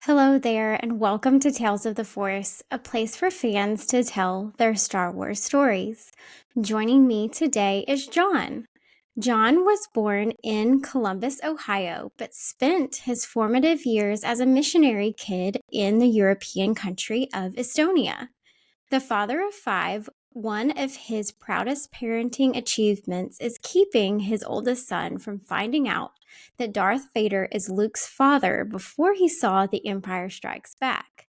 Hello there, and welcome to Tales of the Force, a place for fans to tell their Star Wars stories. Joining me today is John. John was born in Columbus, Ohio, but spent his formative years as a missionary kid in the European country of Estonia. The father of five, one of his proudest parenting achievements is keeping his oldest son from finding out that Darth Vader is Luke's father before he saw The Empire Strikes Back.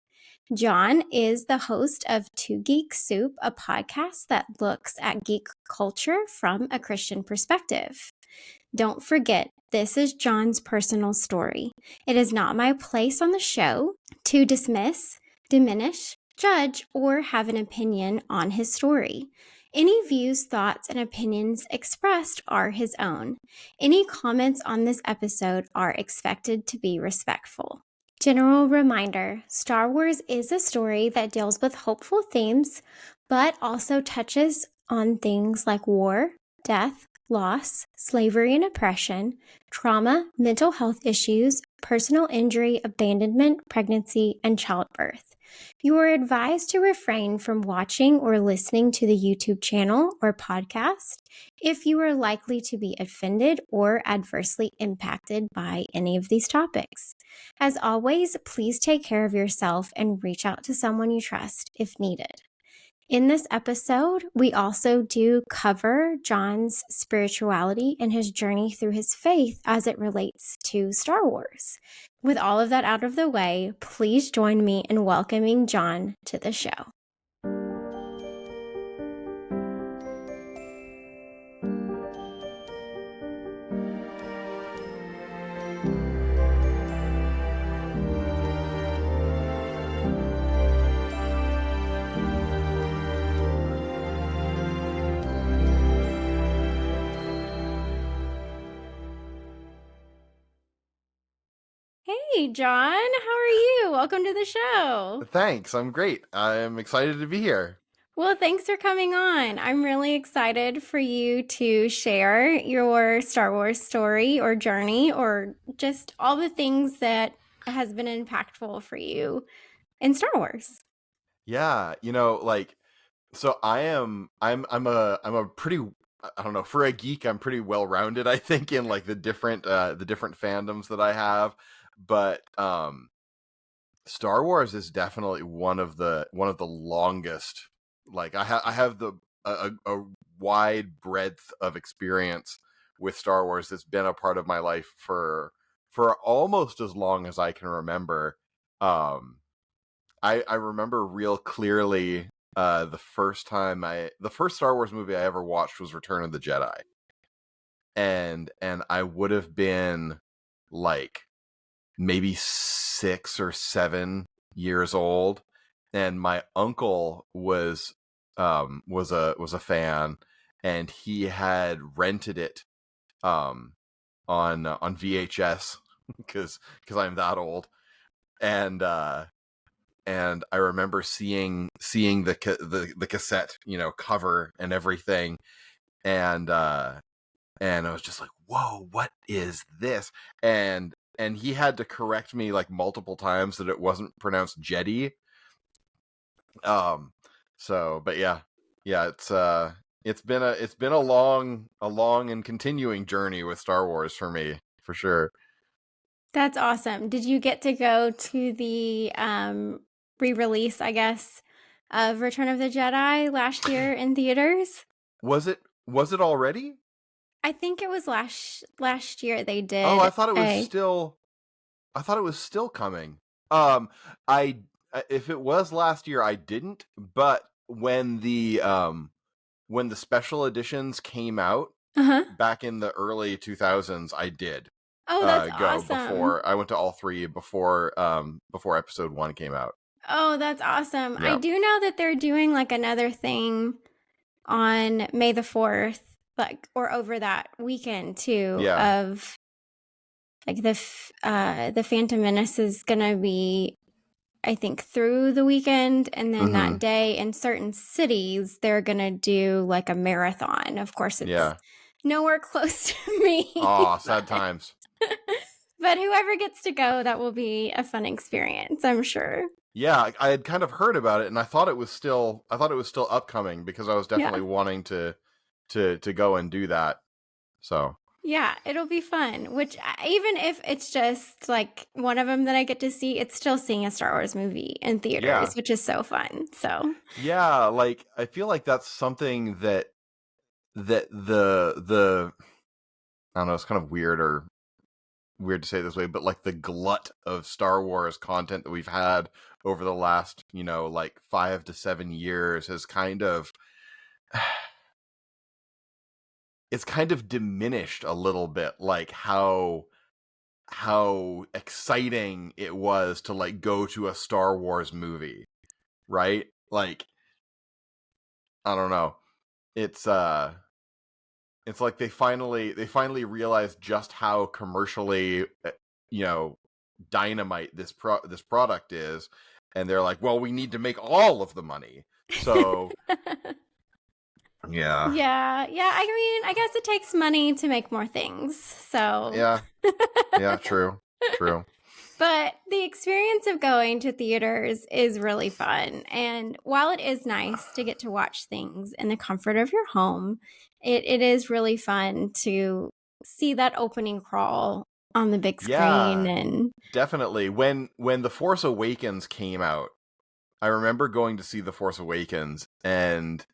John is the host of Two Geek Soup, a podcast that looks at geek culture from a Christian perspective. Don't forget, this is John's personal story. It is not my place on the show to dismiss, diminish, judge, or have an opinion on his story. Any views, thoughts, and opinions expressed are his own. Any comments on this episode are expected to be respectful. General reminder, Star Wars is a story that deals with hopeful themes, but also touches on things like war, death, loss, slavery and oppression, trauma, mental health issues, personal injury, abandonment, pregnancy, and childbirth. You are advised to refrain from watching or listening to the YouTube channel or podcast if you are likely to be offended or adversely impacted by any of these topics. As always, please take care of yourself and reach out to someone you trust if needed. In this episode, we also do cover John's spirituality and his journey through his faith as it relates to Star Wars. With all of that out of the way, please join me in welcoming John to the show. Hey, John, how are you? Welcome to the show. Thanks, I'm great. I'm excited to be here. Well, thanks for coming on. I'm really excited for you to share your Star Wars story or journey or just all the things that has been impactful for you in Star Wars. Yeah, so I'm a pretty, I don't know, for a geek, I'm pretty well-rounded, I think, in like the different fandoms that I have. But Star Wars is definitely one of the longest. Like I have a wide breadth of experience with Star Wars that's been a part of my life for almost as long as I can remember. Um I remember real clearly the first Star Wars movie I ever watched was Return of the Jedi. And I would have been like maybe 6 or 7 years old, and my uncle was a fan, and he had rented it on VHS because I'm that old. And I remember seeing the cassette, cover and everything, and I was just like, whoa, what is this? And he had to correct me like multiple times that it wasn't pronounced Jedi. But yeah, it's been a long and continuing journey with Star Wars for me, for sure. That's awesome. Did you get to go to the re-release, I guess, of Return of the Jedi last year in theaters? Was it already? I think it was last year they did. Oh, I thought it was still coming. I if it was last year, I didn't. But when the special editions came out back in the early 2000s, I did. Oh, that's go awesome. Before I went to all three before episode 1 came out. Oh, that's awesome. Yeah. I do know that they're doing like another thing on May the 4th, like, or over that weekend too, of like the Phantom Menace is gonna be, I think, through the weekend, and then that day in certain cities they're gonna do like a marathon. Of course, it's nowhere close to me. Oh, sad times. But whoever gets to go, that will be a fun experience, I'm sure. Yeah, I had kind of heard about it, and I thought it was still upcoming because I was Yeah. definitely wanting to go and do that. So Yeah, it'll be fun. Which even if it's just like one of them that I get to see, it's still seeing a Star Wars movie in yeah, theaters, which is so fun. So yeah, like I feel like that's something that the I don't know, it's kind of weird to say it this way, but like the glut of Star Wars content that we've had over the last, like 5 to 7 years has kind of it's kind of diminished a little bit, like how exciting it was to like go to a Star Wars movie, right? Like I don't know. It's like they finally realized just how commercially you know dynamite this product is, and they're like, well, we need to make all of the money. So yeah. yeah. I mean, I guess it takes money to make more things. So Yeah, true. But the experience of going to theaters is really fun. And while it is nice to get to watch things in the comfort of your home, it is really fun to see that opening crawl on the big screen. Yeah, And definitely. When The Force Awakens came out, I remember going to see The Force Awakens, and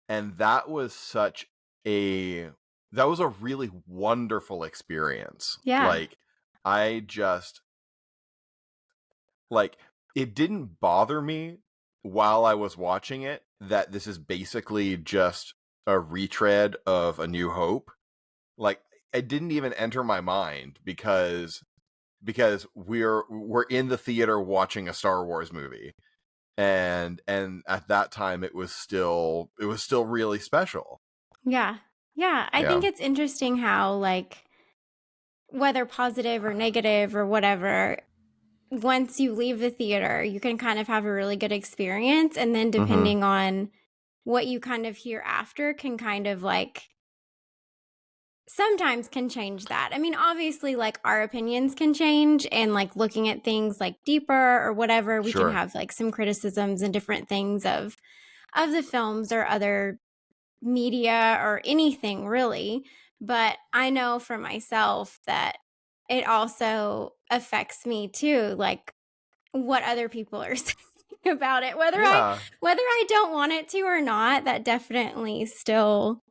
that was a really wonderful experience. yeah, Like I just like it didn't bother me while I was watching it that this is basically just a retread of A New Hope. Like it didn't even enter my mind because we're in the theater watching a Star Wars movie. And at that time it was still really special. yeah, yeah. I Yeah. think it's interesting how, like, whether positive or negative or whatever, once you leave the theater, you can kind of have a really good experience. And then Mm-hmm. depending on what you kind of hear after can kind of like sometimes can change that. I mean, obviously, like our opinions can change and like looking at things like deeper or whatever, we can Sure. have like some criticisms and different things of the films or other media or anything really. But I know for myself that it also affects me too, like what other people are saying about it, Yeah. whether I don't want it to or not, that definitely still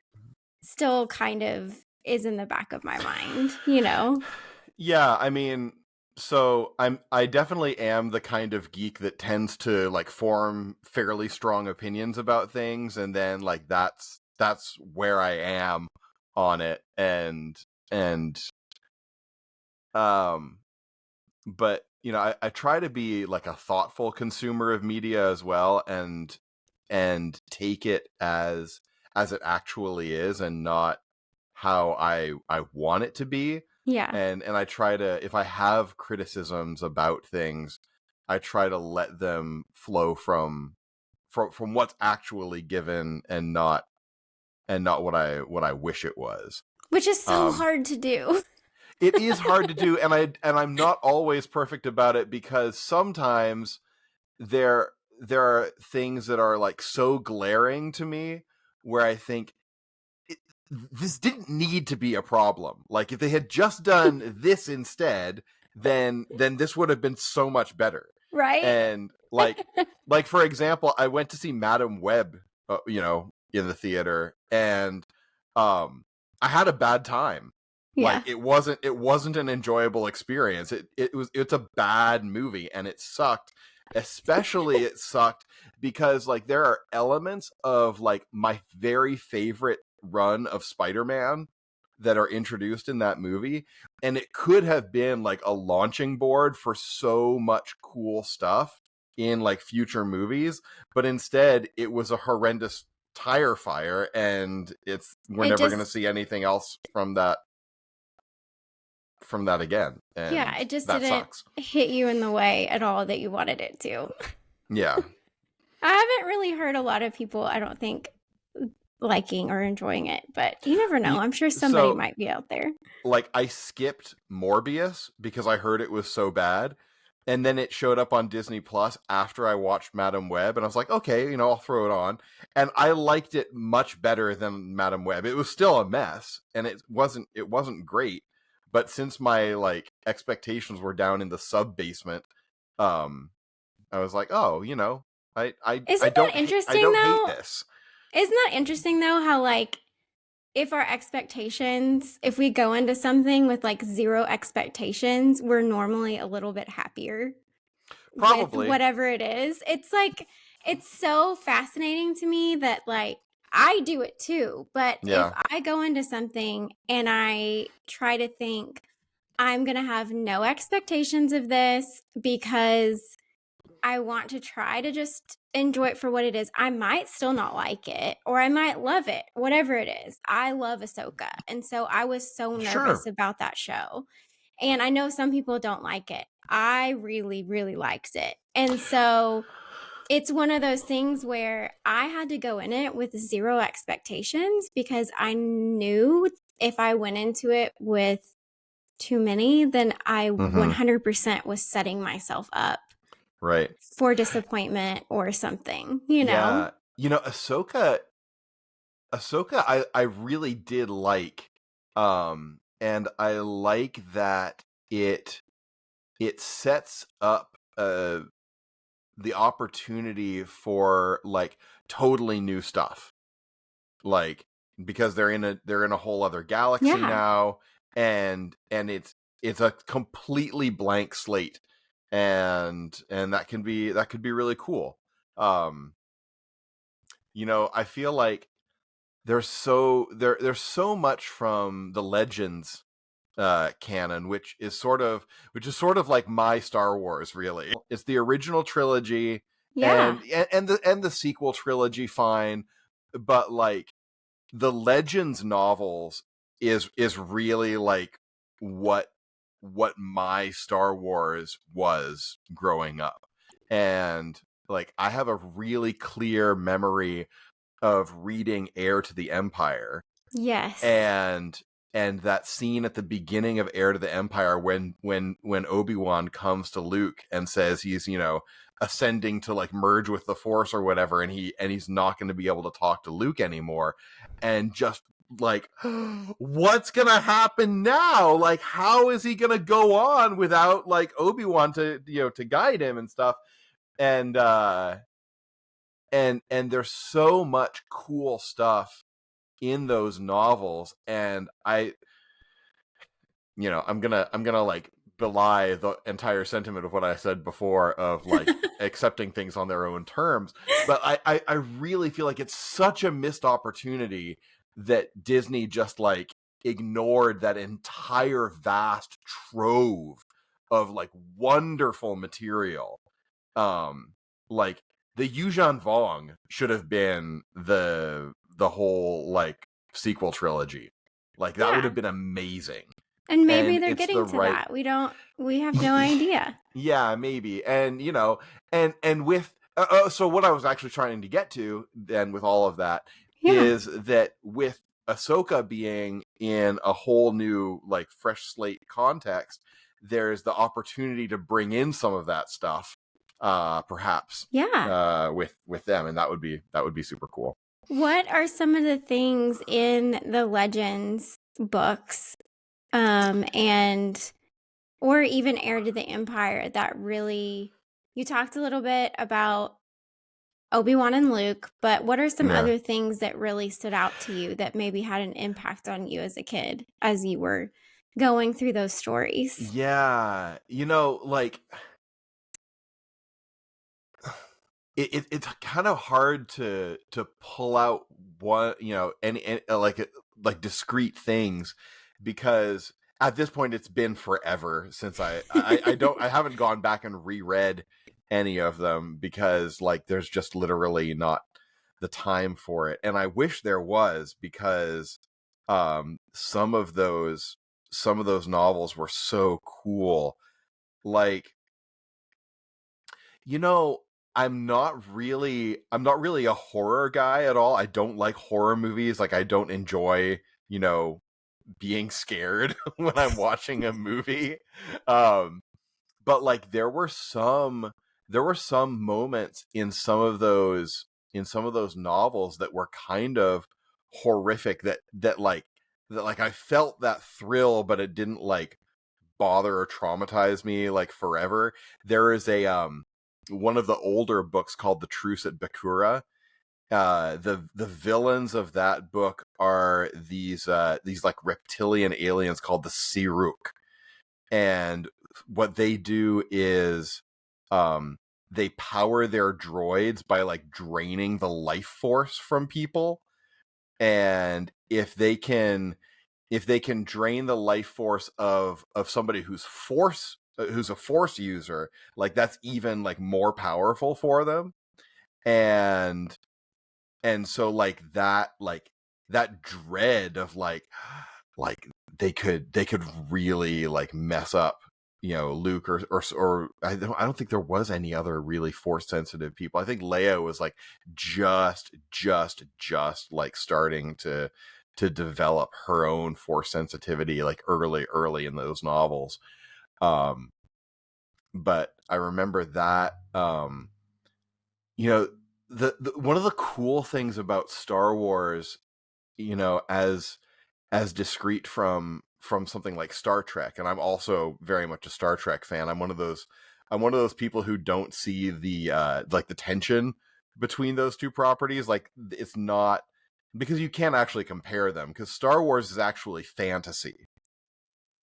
kind of is in the back of my mind, you know? Yeah, I mean, so I definitely am the kind of geek that tends to like form fairly strong opinions about things, and then like that's where I am on it. And um but I try to be like a thoughtful consumer of media as well, and take it as it actually is and not how I want it to be. Yeah. And I try to, if I have criticisms about things, I try to let them flow from what's actually given, and not what I wish it was. Which is so Um hard to do. it is hard to do, and I'm not always perfect about it, because sometimes there are things that are like so glaring to me where I think it, this didn't need to be a problem. Like if they had just done this instead, then this would have been so much better. Right? And like for example, I went to see Madam Web, in the theater, and I had a bad time. Yeah. Like it wasn't an enjoyable experience. It's a bad movie, and it sucked. Especially it sucked because like there are elements of like my very favorite run of Spider-Man that are introduced in that movie, and it could have been like a launching board for so much cool stuff in like future movies, but instead it was a horrendous tire fire, and we're It never going to just see anything else from that again, yeah, and it just that didn't sucks. hit you in the way at all that you wanted it to. Yeah. I haven't really heard a lot of people, I don't think, liking or enjoying it, but you never know. I'm sure somebody So, might be out there. like, I skipped Morbius because I heard it was so bad. And then it showed up on Disney Plus after I watched Madam Web, and I was like, okay, I'll throw it on. And I liked it much better than Madam Web. It was still a mess, and it wasn't great. But since my like expectations were down in the sub basement, um, I was like, oh, I Isn't that I interesting don't hate though? this. Isn't that interesting though how like if our expectations, if we go into something with like zero expectations, we're normally a little bit happier with Probably, whatever it is. It's like, it's so fascinating to me that like I do it too. But if yeah, I go into something and I try to think, I'm going to have no expectations of this because I want to try to just enjoy it for what it is. I might still not like it or I might love it, whatever it is. I love Ahsoka. And so I was so nervous sure. about that show. And I know some people don't like it. I really, really liked it. And so it's one of those things where I had to go in it with zero expectations because I knew if I went into it with too many, then I Mm-hmm. 100% was setting myself up Right. for disappointment or something, you know? Yeah. Ahsoka I really did like. And I like that it sets up the opportunity for like totally new stuff. Like, because they're in a whole other galaxy Yeah. now, and it's a completely blank slate, and that could be really cool. um I feel like there's so much from the Legends canon, which is sort of like my Star Wars. Really, it's the original trilogy, Yeah. and the sequel trilogy, fine, but like the Legends novels is really like what my Star Wars was growing up. And like I have a really clear memory of reading Heir to the Empire, Yes. and that scene at the beginning of Heir to the Empire when Obi-Wan comes to Luke and says he's ascending to like merge with the Force or whatever, and he's not going to be able to talk to Luke anymore, and just like what's gonna happen now, like how is he gonna go on without like Obi-Wan to guide him and stuff. And there's so much cool stuff in those novels, and I'm gonna like belie the entire sentiment of what I said before of like accepting things on their own terms, but I really feel like it's such a missed opportunity that Disney just like ignored that entire vast trove of like wonderful material. Like the Yuuzhan Vong should have been the whole like sequel trilogy. Like that would Yeah. have been amazing. And maybe And they're it's the getting to right that. We have no idea. yeah, maybe. And and with so what I was actually trying to get to then with all of that Yeah. is that with Ahsoka being in a whole new like fresh slate context, there's the opportunity to bring in some of that stuff, perhaps, Yeah. with them, and that would be super cool. What are some of the things in the Legends books, and or even Heir to the Empire that really you talked a little bit about Obi-Wan and Luke, but what are some Yeah. other things that really stood out to you that maybe had an impact on you as a kid as you were going through those stories? Yeah, like it's kind of hard to pull out one, any like discrete things, because at this point it's been forever since I haven't gone back and reread any of them, because like there's just literally not the time for it, and I wish there was, because some of those novels were so cool. Like, you know I'm not really a horror guy at all. I don't like horror movies. Like I don't enjoy, you know, being scared when I'm watching a movie. Um but like there were some moments in some of those novels that were kind of horrific, that like I felt that thrill, but it didn't like bother or traumatize me like forever. There is a one of the older books called The Truce at Bakura. The villains of that book are these like reptilian aliens called the Siruk. And what they do is they power their droids by like draining the life force from people. And if they can drain the life force of somebody who's a force user, like that's even like more powerful for them. And so like that dread of like they could really like mess up, you know, Luke, or I don't think there was any other really force sensitive people. I think Leia was like just like starting to develop her own force sensitivity like early in those novels. um but I remember that, you know, the one of the cool things about Star Wars, you know, as discrete from something like Star Trek, and I'm also very much a Star Trek fan. I'm one of those people who don't see the like the tension between those two properties. Like it's not, because you can't actually compare them, because Star Wars is actually fantasy,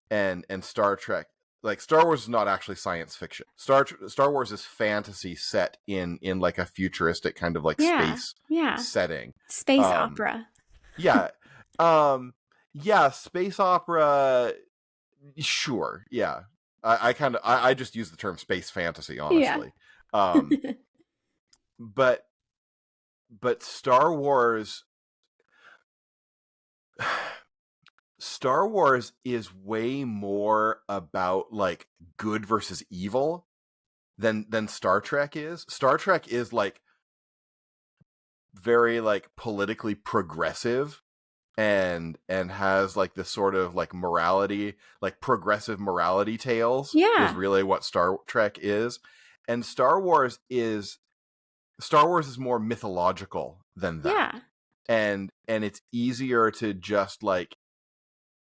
and Star Trek, like Star Wars is not actually science fiction. Star Wars is fantasy set in like a futuristic kind of like Yeah. space Yeah. setting. Space Um opera. yeah. Yeah, space opera, sure. Yeah. I just use the term space fantasy, Yeah. honestly. Um but Star Wars Star Wars is way more about like good versus evil than Star Trek is. Star Trek is like very like politically progressive, and has like this sort of like morality, like progressive morality tales is Yeah. really what Star Trek is. And Star Wars is more mythological than that. Yeah. And it's easier to just like,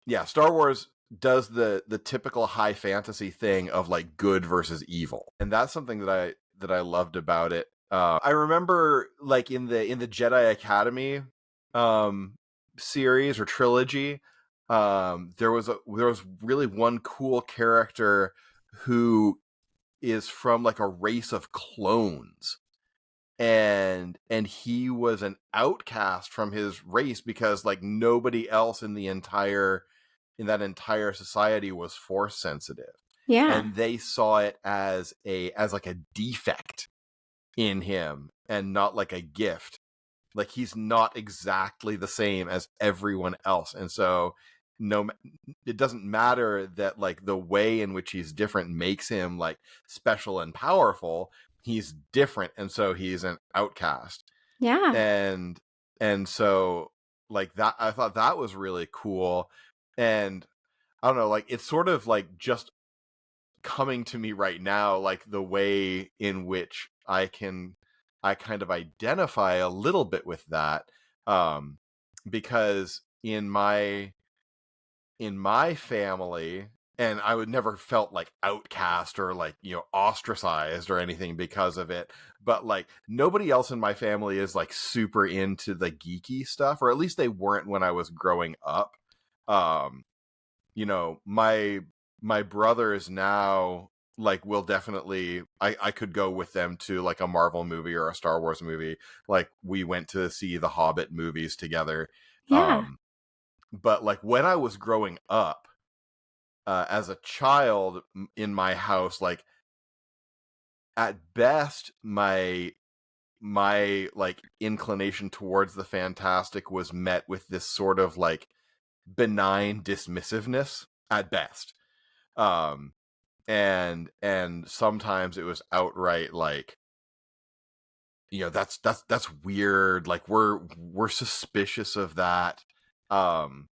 yeah, Star Wars does the typical high fantasy thing of like good versus evil. And that's something that I loved about it. I remember like in the Jedi Academy um series or trilogy, there was really one cool character who is from like a race of clones, and he was an outcast from his race because like nobody else in that entire society was force sensitive, Yeah. and they saw it as like a defect in him and not like a gift. Like he's not exactly the same as everyone else, and so no, it doesn't matter that like the way in which he's different makes him like special and powerful. He's different, and so he's an outcast. Yeah. and so like that, I thought that was really cool. And I don't know, like it's sort of like just coming to me right now, like the way in which I kind of identify a little bit with that, um because in my family, and I would never felt like outcast or like, you know, ostracized or anything because of it, but like nobody else in my family is like super into the geeky stuff, or at least they weren't when I was growing up. um you know, my brothers now like will definitely, I could go with them to like a Marvel movie or a Star Wars movie. Like we went to see the Hobbit movies together. Yeah. um but like when I was growing up, as a child, in my house, like at best my like inclination towards the fantastic was met with this sort of like benign dismissiveness at best. um and sometimes it was outright like that's weird. Like we're suspicious of that. Um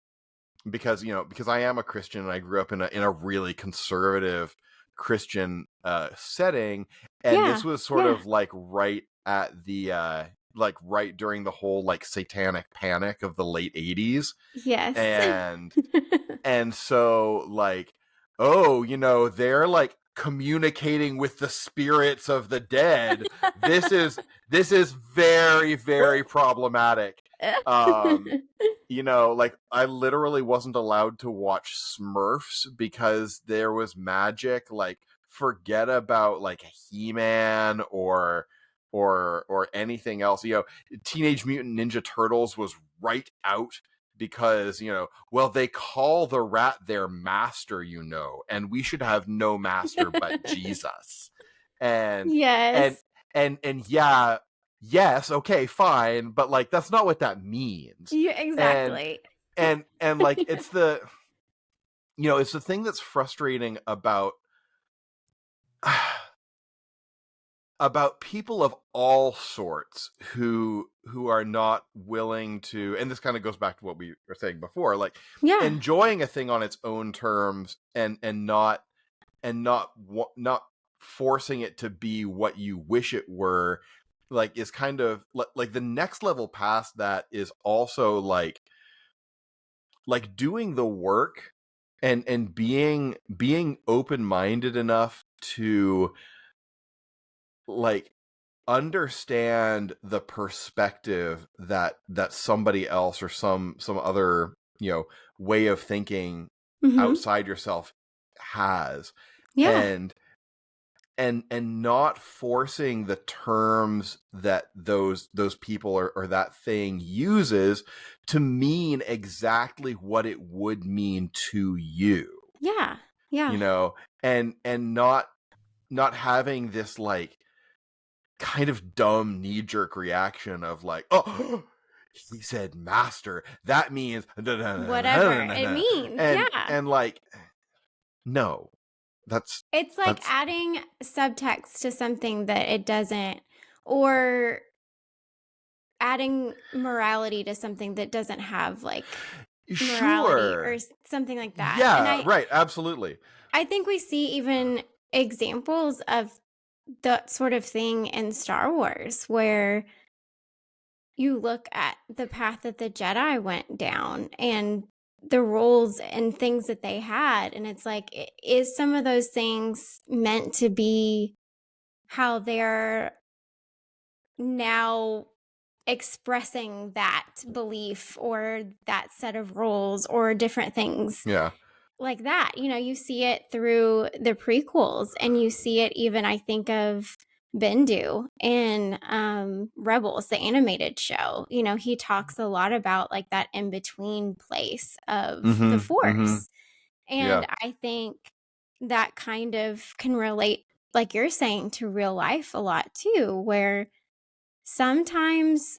because I am a Christian and I grew up in a really conservative Christian setting, and Yeah. this was sort Yeah. of like right at the like right during the whole like satanic panic of the late 80s. Yes. And so like, oh, they're like communicating with the spirits of the dead. This is very, very problematic. um like I literally wasn't allowed to watch Smurfs because there was magic. Like, forget about like He-Man or anything else. Teenage Mutant Ninja Turtles was right out because, well, they call the rat their master, and we should have no master but Jesus. And and Yes. and yeah, yes, okay, fine, but like that's not what that means. Yeah, And exactly. and like it's the thing that's frustrating about people of all sorts who are not willing to, and this kind of goes back to what we were saying before, like Yeah. enjoying a thing on its own terms and not forcing it to be what you wish it were, like is kind of like the next level past that is also like doing the work and being open-minded enough to like understand the perspective that somebody else or some other way of thinking Mhm. outside yourself has, Yeah. and and not forcing the terms that those people or that thing uses to mean exactly what it would mean to you. Yeah. Yeah. you know and not having this like kind of dumb knee-jerk reaction of like, oh, he said master, that means Whatever it means. Yeah. and like, no, that's It's like that's adding subtext to something that it doesn't, or adding morality to something that doesn't have like morality or sure. something like that. And Yeah, I right, absolutely. I think we see even examples of that sort of thing in Star Wars, where you look at the path that the Jedi went down and the roles and things that they had, and it's like, is some of those things meant to be how they're now expressing that belief or that set of roles or different things Yeah. like that? You see it through the prequels, and you see it even, I think of Bendu in Rebels, the animated show. He talks a lot about like that in between place of the Mm-hmm. Force. Yeah. And I think that kind of can relate, like you're saying, to real life a lot too, where sometimes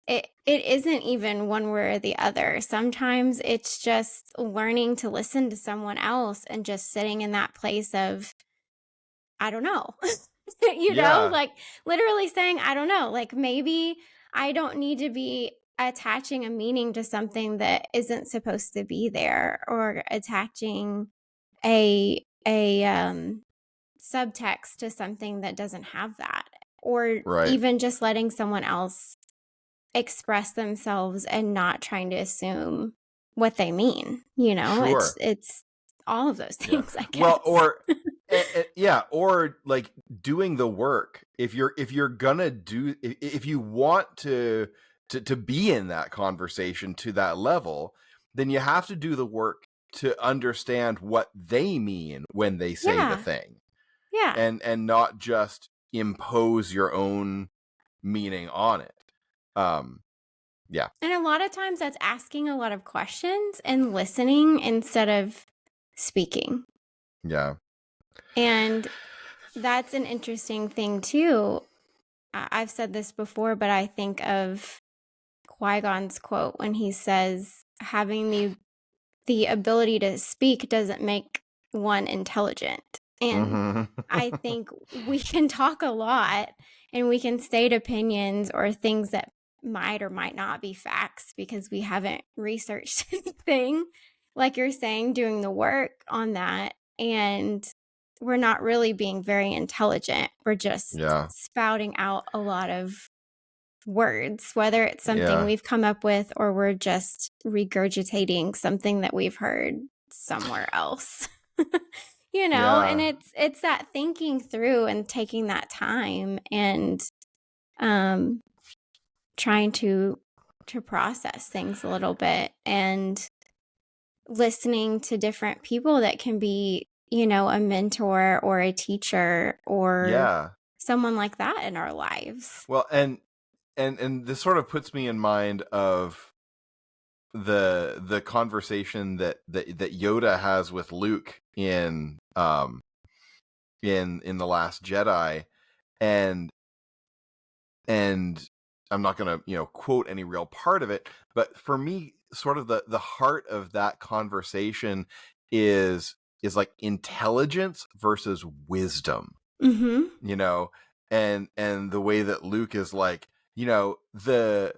it isn't even one way or the other. Sometimes it's just learning to listen to someone else and just sitting in that place of, I don't know. Yeah. Like literally saying, I don't know. Like, maybe I don't need to be attaching a meaning to something that isn't supposed to be there, or attaching a subtext to something that doesn't have that, or Right. even just letting someone else express themselves and not trying to assume what they mean. It's Sure. all of those Yeah. things, I Well, guess. yeah, or like doing the work. If you're gonna do, if you want to be in that conversation to that level, then you have to do the work to understand what they mean when they say the Yeah. thing, Yeah. and not just impose your own meaning on it. Um, yeah, And a lot of times that's asking a lot of questions and listening instead of speaking. yeah, And that's an interesting thing too. I've said this before, but I think of Qui-Gon's quote when he says, having the ability to speak doesn't make one intelligent. And Mhm. I think we can talk a lot and we can state opinions or things that might or might not be facts because we haven't researched anything, like you're saying, doing the work on that. And we're not really being very intelligent. We're just Yeah. spouting out a lot of words, whether it's something Yeah. we've come up with or we're just regurgitating something that we've heard somewhere else. And Yeah. it's that thinking through and taking that time and um trying to process things a little bit and listening to different people that can be, a mentor or a teacher or Yeah. someone like that in our lives. Well, and this sort of puts me in mind of the conversation that Yoda has with Luke in the Last Jedi, and and I'm not going to quote any real part of it, but for me, sort of the heart of that conversation is like intelligence versus wisdom, Mhm. you know, and the way that Luke is like, the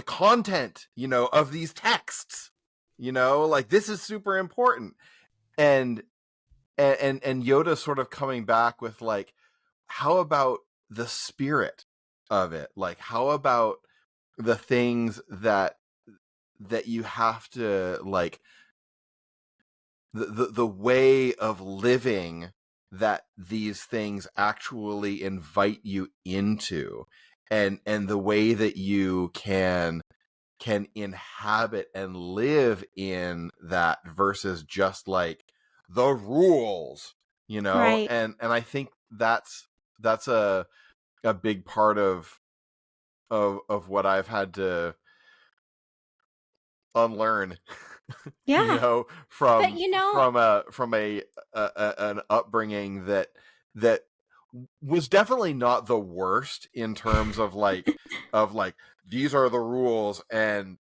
content, of these texts, like this is super important, and and Yoda sort of coming back with like, how about the spirit of it? Like, how about the things that you have to like, the way of living that these things actually invite you into, and the way that you can inhabit and live in that versus just like the rules, Right. and I think that's a big part of what I've had to unlearn, Yeah. But from an upbringing that was definitely not the worst in terms of like these are the rules, and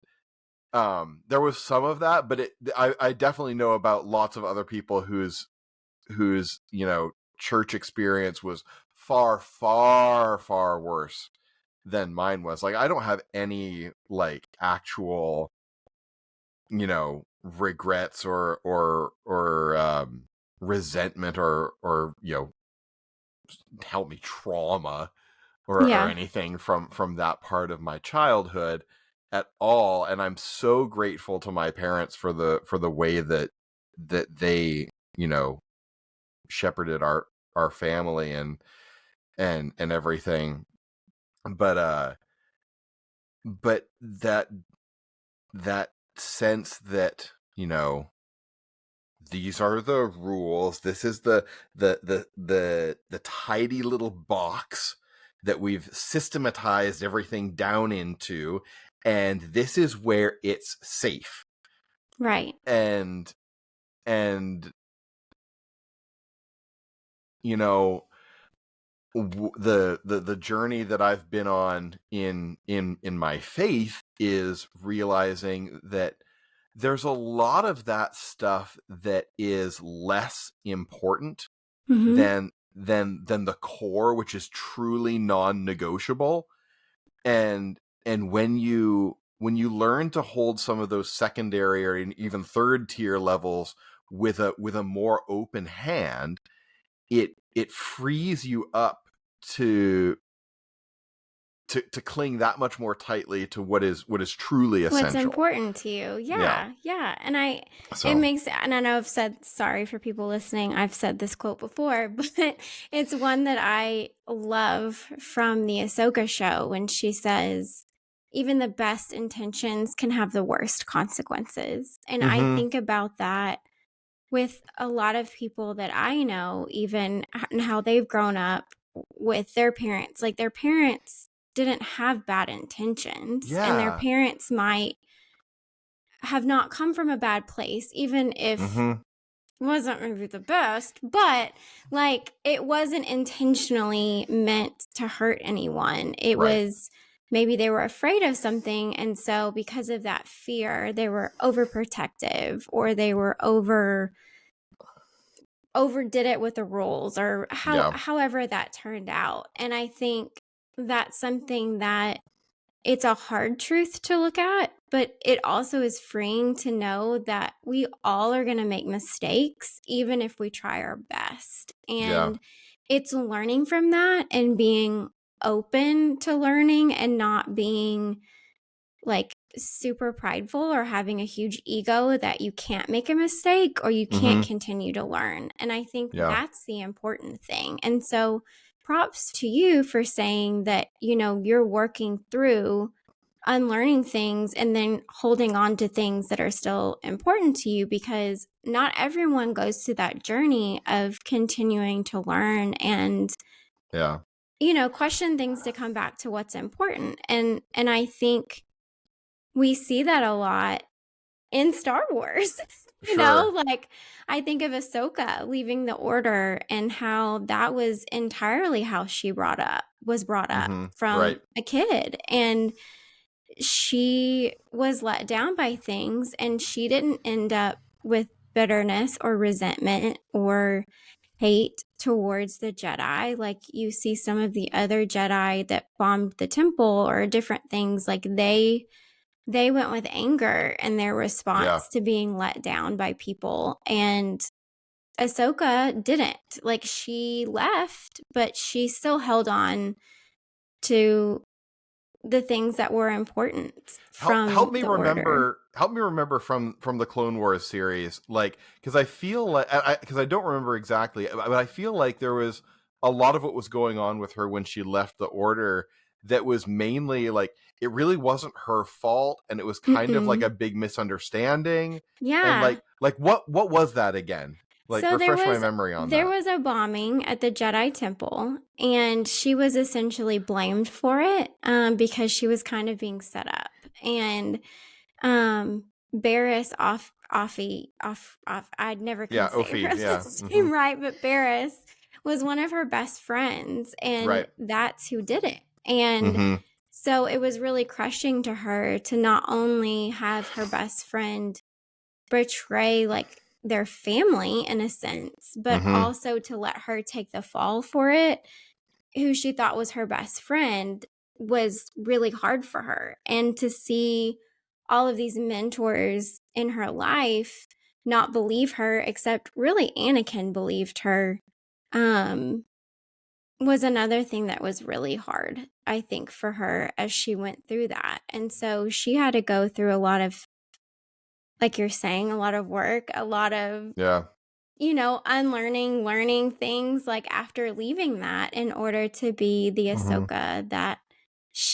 there was some of that, but I definitely know about lots of other people whose church experience was far, far, far worse than mine was. Like, I don't have any like actual regrets or resentment or help me, trauma or yeah. anything from that part of my childhood at all. And I'm so grateful to my parents for the way that they shepherded our family and everything. But that sense that these are the rules, this is the tidy little box that we've systematized everything down into, and this is where it's safe, Right. and you know the journey that I've been on in my faith is realizing that there's a lot of that stuff that is less important Mhm. than the core, which is truly non-negotiable. And when you learn to hold some of those secondary or even third tier levels with a more open hand, it frees you up to to cling that much more tightly to what is truly What's essential. important to you. Yeah. Yeah. Yeah. So, And I know I've said, sorry for people listening, I've said this quote before, but it's one that I love from the Ahsoka show when she says, even the best intentions can have the worst consequences. And I mhm. think about that with a lot of people that I know, even and how they've grown up with their parents. Like their parents didn't have bad intentions, and their Yeah. parents might have not come from a bad place, even if Mhm. it wasn't maybe the best, but like it wasn't intentionally meant to hurt anyone. It Right. was maybe they were afraid of something. And so, because of that fear, they were overprotective or they were over overdid it with the rules, or Yeah. however that turned out. And I think that's something that it's a hard truth to look at, but it also is freeing to know that we all are going to make mistakes, even if we try our best. Yeah. And it's learning from that and being open to learning and not being like super prideful or having a huge ego that you can't make a mistake or you can't Mm-hmm. continue to learn. And I think Yeah. that's the important thing. And so props to you for saying that, you're working through unlearning things and then holding on to things that are still important to you, because not everyone goes through that journey of continuing to learn and Yeah. question things to come back to what's important. And I think we see that a lot in Star Wars. Sure. Like I think of Ahsoka leaving the Order and how that was entirely how she was brought up Mm-hmm. from Right. a kid. And she was let down by things, and she didn't end up with bitterness or resentment or hate towards the Jedi. Like you see some of the other Jedi that bombed the temple or different things, like they went with anger in their Yeah. response to being let down by people. And Ahsoka didn't. Like she left, but she still held on to the things that were important Help from me the Order. remember. Help me remember from the Clone Wars series, like, because I feel like because I don't remember exactly, but I feel like there was a lot of what was going on with her when she left the Order that was mainly like it really wasn't her fault, and it was kind of like Mm-mm. a big misunderstanding. And Yeah. like what was that again? Like, So refresh my memory on there that. was a bombing at the Jedi Temple, and she was essentially blamed for it because she was kind of being set up. And Barris off I never can Yeah, say her Ophi. Yeah. last Mm-hmm. name right, but Barris was one of her best friends, and Right. that's who did it. And Mm-hmm. so it was really crushing to her to not only have her best friend betray like their family in a sense, but Mm-hmm. also to let her take the fall for it, who she thought was her best friend, was really hard for her. And to see all of these mentors in her life not believe her, except really Anakin believed her, um, was another thing that was really hard, I think, for her as she went through that. And so she had to go through a lot of, like you're saying, a lot of work, a lot of, Yeah. unlearning, learning things like after leaving that in order to be the Mm-hmm. Ahsoka that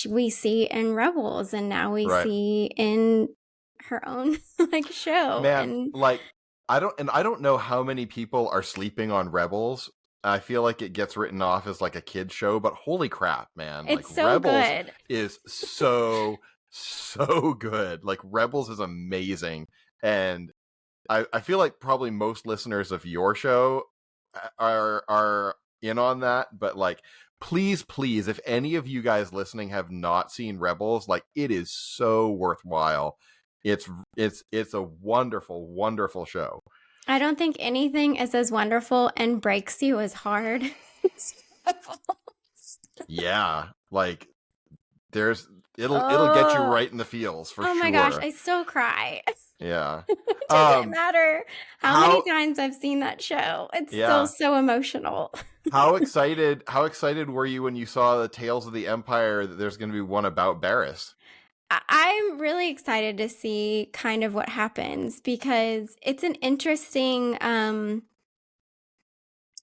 we see in Rebels and now we Right. see in her own like show. Man, And like I don't know how many people are sleeping on Rebels. I feel like it gets written off as like a kid show, but holy crap, man. Like it's so Rebels good. is so good. Like Rebels is amazing. And I feel like probably most listeners of your show are in on that, but like please, if any of you guys listening have not seen Rebels, like it is so worthwhile. It's it's a wonderful show. I don't think anything is as wonderful and breaks you as hard as Rebels. Yeah, like there's it'll get you Oh, right in the feels for oh my gosh, sure. I still cry. Yeah. It doesn't Um matter how many how times I've seen that show. It's still yeah. so emotional. How excited were you when you saw the Tales of the Empire that there's going to be one about Barris? I'm really excited to see kind of what happens, because it's an interesting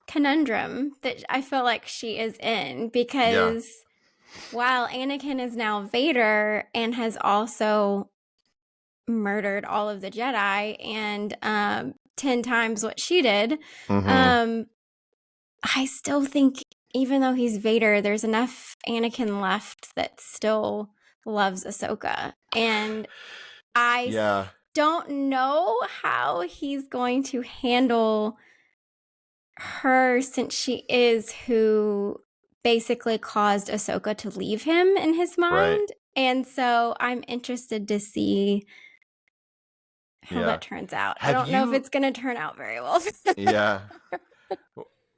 conundrum that I feel like she is in, Yeah. because while Anakin is now Vader and has also murdered all of the Jedi and 10 times what she did, Mhm. um, I still think even though he's Vader, there's enough Anakin left that still loves Ahsoka. And Yeah. don't know how he's going to handle her, since she is who basically caused Ahsoka to leave him in his Right. mind. And so I'm interested to see how Yeah. that turns out. I Have don't know if you? it's going to turn out very well. Yeah.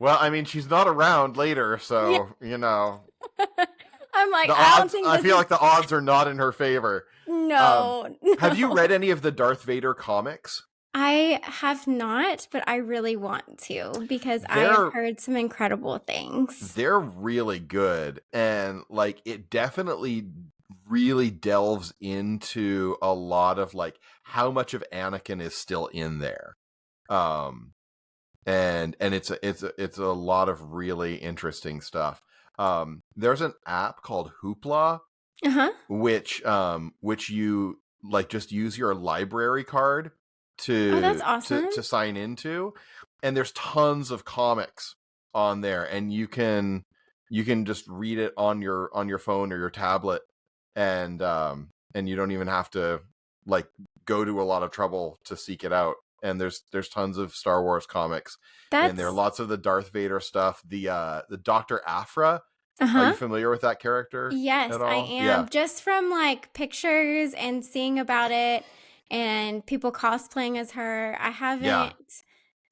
Well, I mean, she's not around later, Yeah. so I'm like, the I don't odds. think I this feel is. like the odds are not in her favor. No, Have you no. read any of the Darth Vader comics? I have not, but I really want to because I have They're heard some incredible things. they're really good, and like it definitely really delves into a lot of like how much of Anakin is still in there. Um and it's a lot of really interesting stuff. There's an app called Hoopla Uh-huh. which you like just use your library card Oh, that's to awesome. sign into, and there's tons of comics on there, and you can just read it on your phone or your tablet, and you don't even have to like go to a lot of trouble to seek it out. And there's tons of Star Wars comics in there, That's lots of the Darth Vader stuff, the Dr. Aphra. Are you uh-huh. familiar with that character Yes, at I all? Yeah. am. Just from like pictures and seeing about it and people cosplaying as her. I Yeah. haven't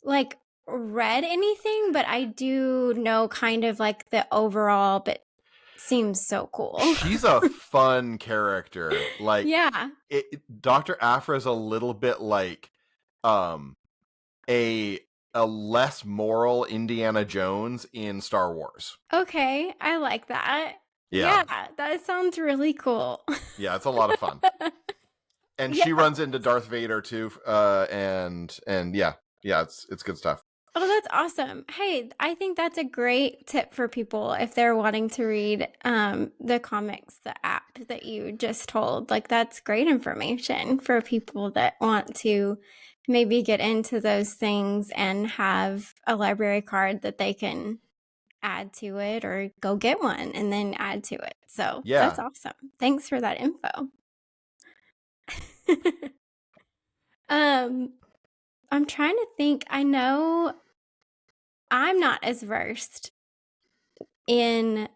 like read anything, but I do know kind of like the overall, but seems so cool. She's a fun character. Like Yeah. Dr. Aphra is a little bit like um a less moral Indiana Jones in Star Wars. Okay, I like that. Yeah. Yeah, that sounds really cool. Yeah, it's a lot of fun. And Yeah. she runs into Darth Vader too, and yeah, it's good stuff. Oh, that's awesome. Hey, I think that's a great tip for people if they're wanting to read the comics, the app that you just told. Like that's great information for people that want to maybe get into those things and have a library card that they can add to it or go get one and then add to it. So that's Yeah. awesome. Thanks for that info. I'm trying to think. I know I'm not as versed in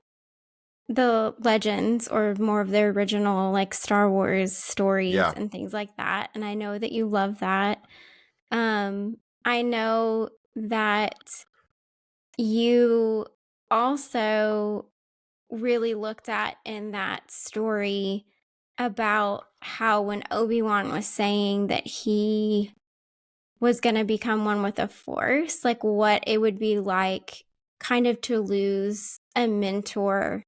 the legends or more of the original like Star Wars stories Yeah. and things like that. And I know that you love that. I know that you also really looked at in that story about how when Obi-Wan was saying that he was going to become one with the Force, like what it would be like kind of to lose a mentor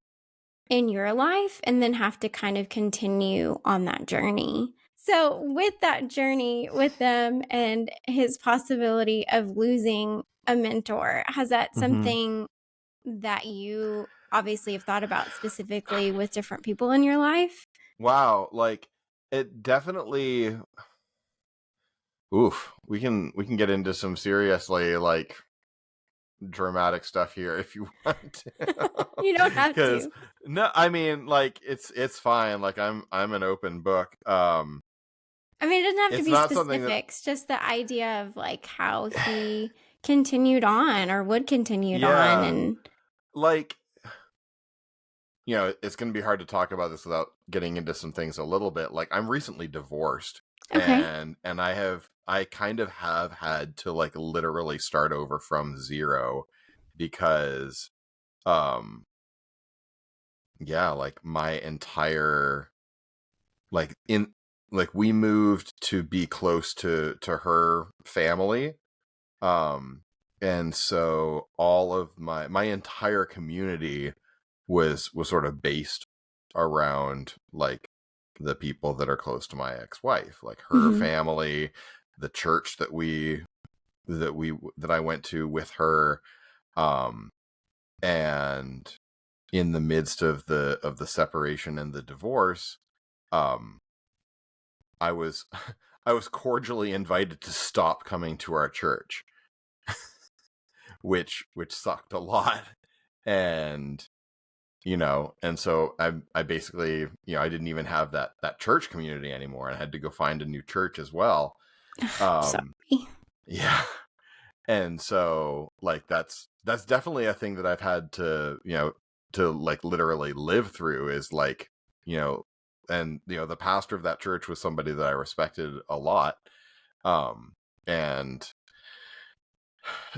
in your life and then have to kind of continue on that journey. So, with that journey with them and his possibility of losing a mentor, has that Mm-hmm. something that you obviously have thought about specifically with different people in your life? Wow, like it definitely. Oof, we can get into some seriously like dramatic stuff here if you want to. You don't have Because to. no, I mean like it's fine, like I'm an open book. I mean, it doesn't have to It's be not something that, specifics, just the idea of like how he continued on or would continued on yeah, and like it's going to be hard to talk about this without getting into some things a little bit. Like I'm recently divorced, okay. and I kind of have had to like literally start over from zero because um yeah, like my entire like in like we moved to be close to her family, um and so all of my entire community was sort of based around like the people that are close to my ex-wife, like her Mm-hmm. family, the church that I went to with her, um and in the midst of the separation and the divorce, um I was I was cordially invited to stop coming to our church, which sucked a lot. And and so I basically, I didn't even have that church community anymore, and I had to go find a new church as well. Sorry. um yeah. And so like that's definitely a thing that I've had to like literally live through, is like, and the pastor of that church was somebody that I respected a lot. And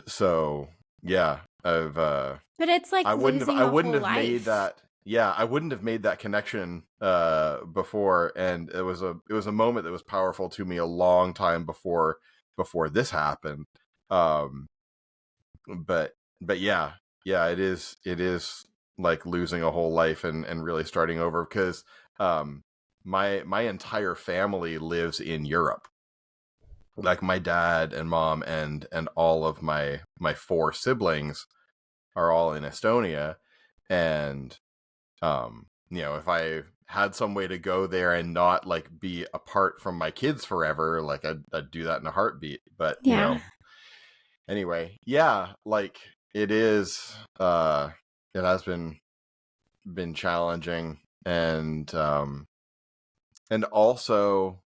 so yeah, But it's like losing I a wouldn't whole have made life. that. Yeah, I wouldn't have made that connection before, and it was a moment that was powerful to me a long time before this happened. Um, but yeah, it is like losing a whole life and really starting over, because um my entire family lives in Europe. Like my dad and mom and all of my four siblings are all in Estonia. And if I had some way to go there and not like be apart from my kids forever, like I'd do that in a heartbeat. But Yeah. anyway, yeah, like it is it has been challenging. And also,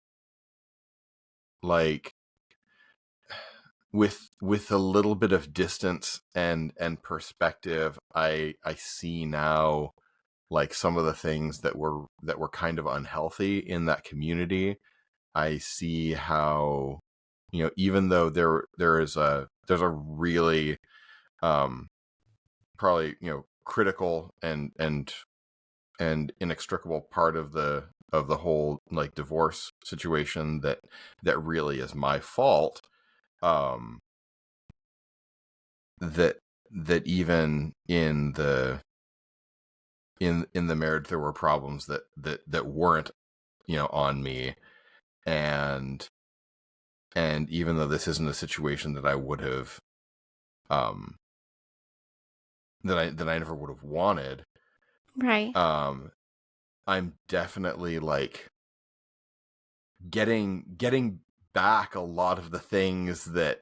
like, with a little bit of distance and perspective, I see now like some of the things that were kind of unhealthy in that community. I see how, even though there's a really probably, critical and inextricable part of the whole like divorce situation that really is my fault. um that that even in the marriage there were problems that weren't, on me. And and even though this isn't a situation that I would have, um that I never would have wanted, Right. um I'm definitely like getting back a lot of the things that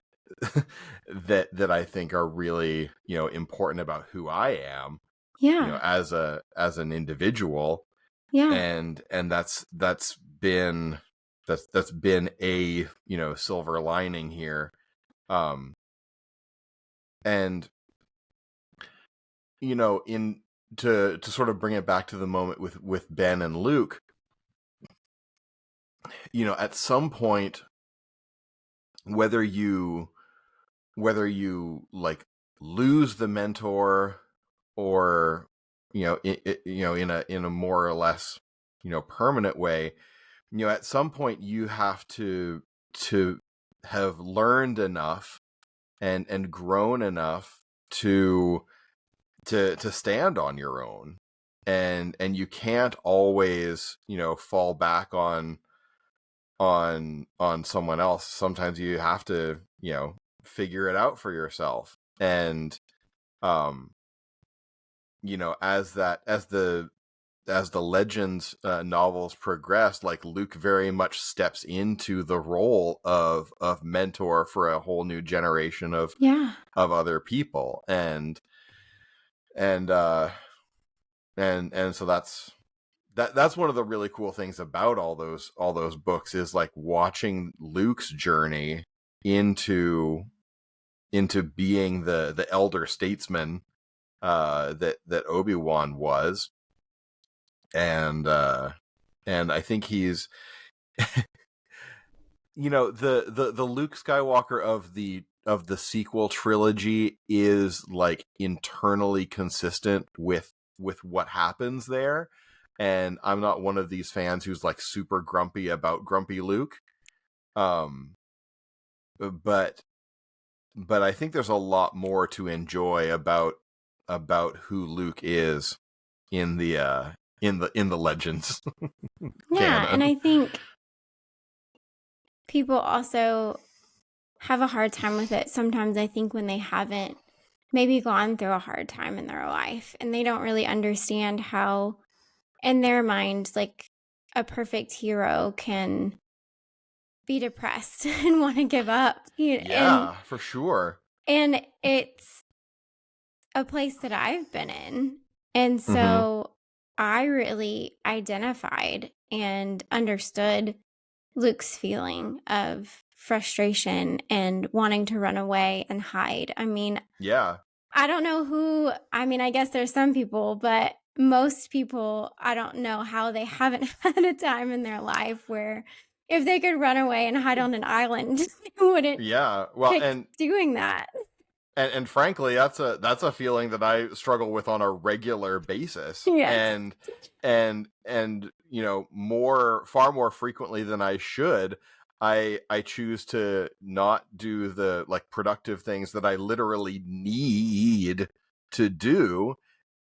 that I think are really, important about who I am, Yeah. as an individual. Yeah. And that's been a, silver lining here. um and in to sort of bring it back to the moment with Ben and Luke, at some point, whether you like lose the mentor, or in a more or less, permanent way, at some point you have to have learned enough and grown enough to stand on your own. And you can't always, fall back on someone else. Sometimes you have to, figure it out for yourself. And um as the Legends novels progress, like Luke very much steps into the role of mentor for a whole new generation Yeah. of other people. And so that's one of the really cool things about all those books, is like watching Luke's journey into being the elder statesman that Obi-Wan was. And I think he's the Luke Skywalker of the sequel trilogy is like internally consistent with what happens there. And I'm not one of these fans who's like super grumpy about grumpy Luke. um but I think there's a lot more to enjoy about who Luke is in the Legends Yeah. And canon. I think people also have a hard time with it sometimes, I think, when they haven't maybe gone through a hard time in their life and they don't really understand how, in their mind, like a perfect hero can be depressed and want to give up. Yeah, for sure. And it's a place that I've been in. And Mm-hmm. so I really identified and understood Luke's feeling of frustration and wanting to run away and hide. I mean, Yeah. I don't know who, I mean, I guess there's some people, but most people, I don't know how they haven't had a time in their life where if they could run away and hide on an island, they wouldn't Yeah. Well, pick doing that. and frankly, that's a feeling that I struggle with on a regular basis, Yes. and far more frequently than I should. I choose to not do the like productive things that I literally need to do,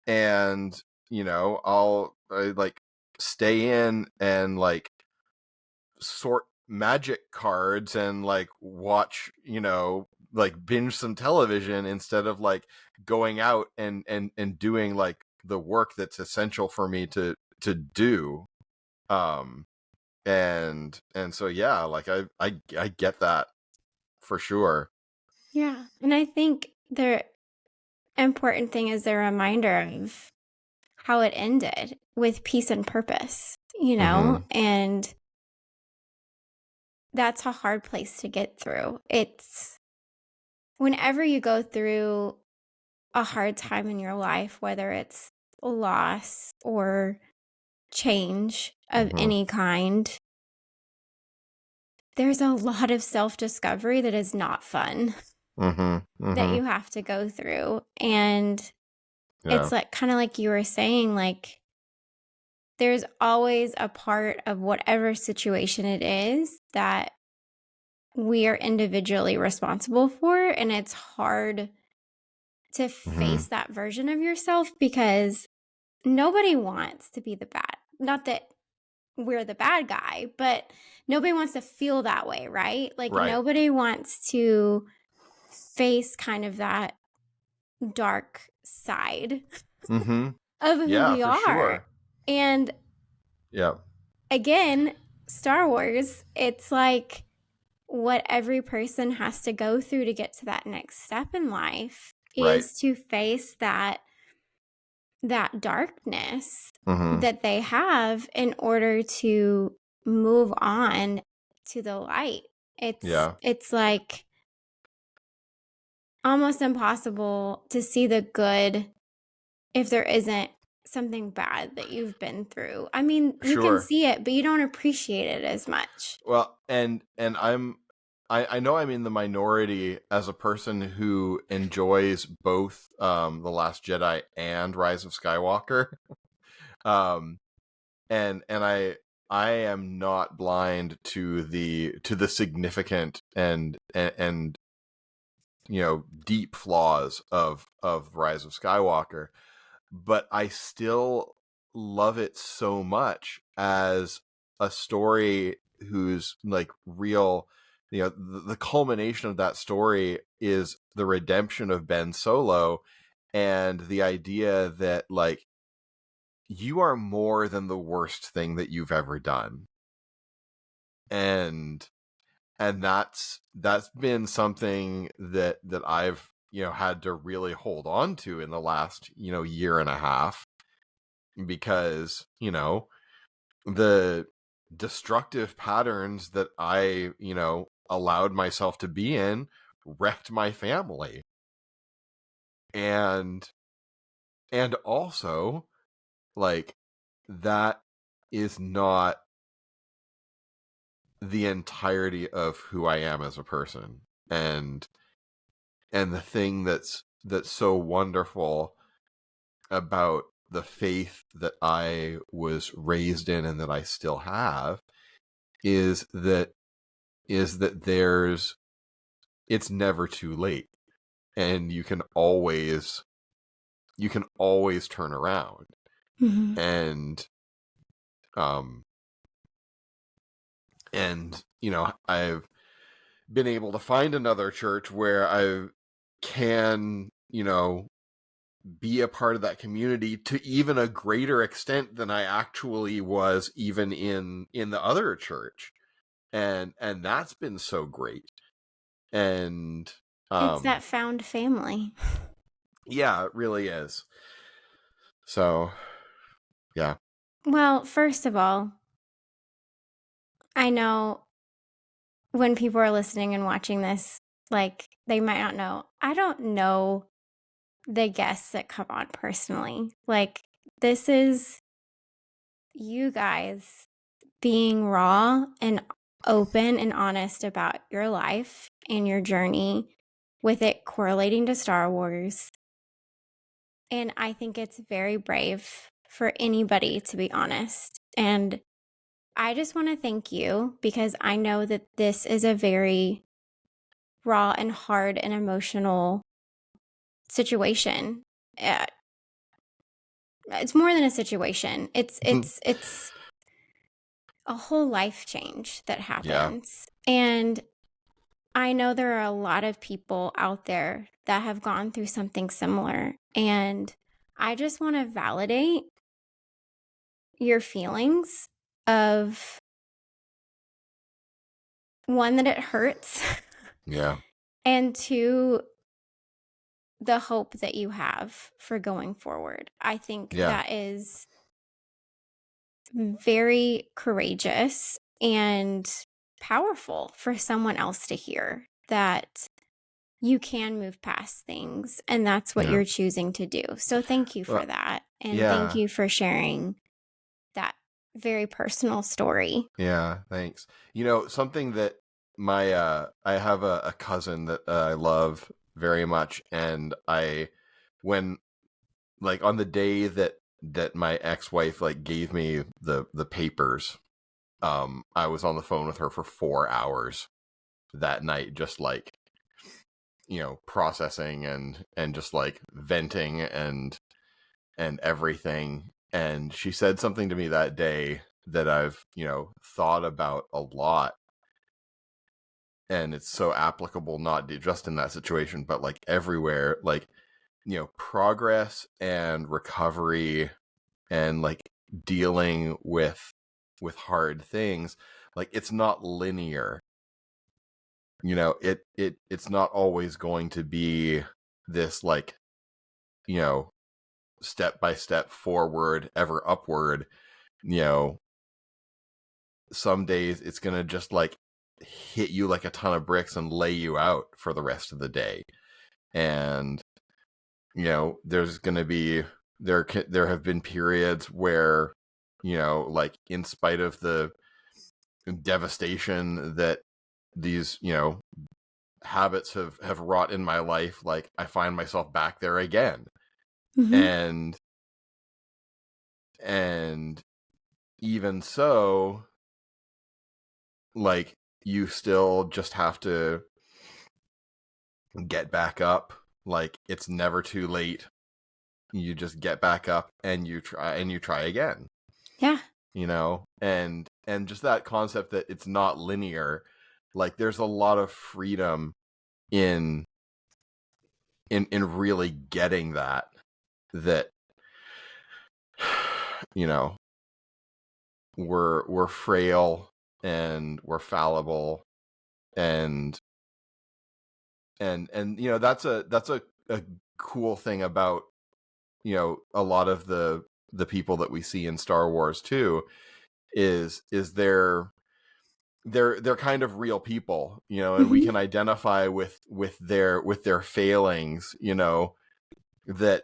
and I like stay in and like sort magic cards and like watch, like binge some television instead of like going out and doing like the work that's essential for me to do. um and so yeah, like I get that for sure. Yeah. And I think the important thing is the reminder of how it ended with peace and purpose, Mhm. and that's a hard place to get through. It's whenever you go through a hard time in your life, whether it's loss or change of Mhm. any kind, there's a lot of self discovery that is not fun Mhm. that Mhm. you have to go through. And Yeah. it's like kind of like you were saying, like, there's always a part of whatever situation it is that we are individually responsible for. And it's hard to Mhm. face that version of yourself because nobody wants to be the bad. Not that we're the bad guy, but nobody wants to feel that way, right? Like Right. nobody wants to face kind of that dark side Mhm. of who Yeah, we for are. sure. And Yeah. again, Star Wars, it's like what every person has to go through to get to that next step in life Right. is to face that darkness Mhm. that they have in order to move on to the light. It's Yeah. it's like almost impossible to see the good if there isn't something bad that you've been through. I mean, you can Sure. see it, but you don't appreciate it as much. Well, and I know I'm in the minority as a person who enjoys both The Last Jedi and Rise of Skywalker. Um and I am not blind to the significant and deep flaws of Rise of Skywalker, but I still love it so much as a story whose like real, the culmination of that story is the redemption of Ben Solo, and the idea that like you are more than the worst thing that you've ever done. And that's been something that I've had to really hold on to in the last year and a half, because the destructive patterns that I allowed myself to be in wrecked my family, and also like that is not the entirety of who I am as a person. And the thing that's so wonderful about the faith that I was raised in and that I still have is that it's never too late, and you can always turn around. Mhm. And um I've been able to find another church where I can be a part of that community to even a greater extent than I actually was even in the other church. And that's been so great. And It's that found family. yeah, it really is. So yeah. Well, first of all, I know when people are listening and watching this, like they might not know. I don't know the guests that come on personally. Like, this is you guys being raw and open and honest about your life and your journey with it correlating to Star Wars. And I think it's very brave for anybody to be honest. And I just want to thank you because I know that this is a very raw and hard and emotional situation. Uh, it's more than a situation. It's a whole life change that Yeah. happens. And I know there are a lot of people out there that have gone through something similar. And I just want to validate your feelings of one, that it hurts, Yeah. and two, the hope that you have for going forward. I think Yeah. that is very courageous and powerful for someone else to hear that you can move past things and that's what Yeah. you're choosing to do. So thank you for Well, that. And thank yeah. you for sharing that very personal story. Yeah, thanks. Something that I have a cousin that I love very much, and when like on the day that my ex-wife like gave me the papers, I was on the phone with her for 4 hours that night, just like, processing and just like venting and everything. And she said something to me that day that I've, thought about a lot. And it's so applicable, not just in that situation, but like everywhere. Like, progress and recovery and like dealing with hard things, like it's not linear. It's not always going to be this like, you know, step by step forward, ever upward. you know some days it's gonna just like hit you like a ton of bricks and lay you out for the rest of the day. And there's gonna be there have been periods where, like in spite of the devastation that these habits have wrought in my life, like I find myself back there again. Mm-hmm. And and even so, like, you still just have to get back up. Like, it's never too late. You just get back up and you try again. Yeah. And just that concept that it's not linear. Like, there's a lot of freedom in really getting that you know we're frail and we're fallible. And and that's a cool thing about a lot of the people that we see in Star Wars too, is they're kind of real people, and we Mm-hmm. can identify with their failings, that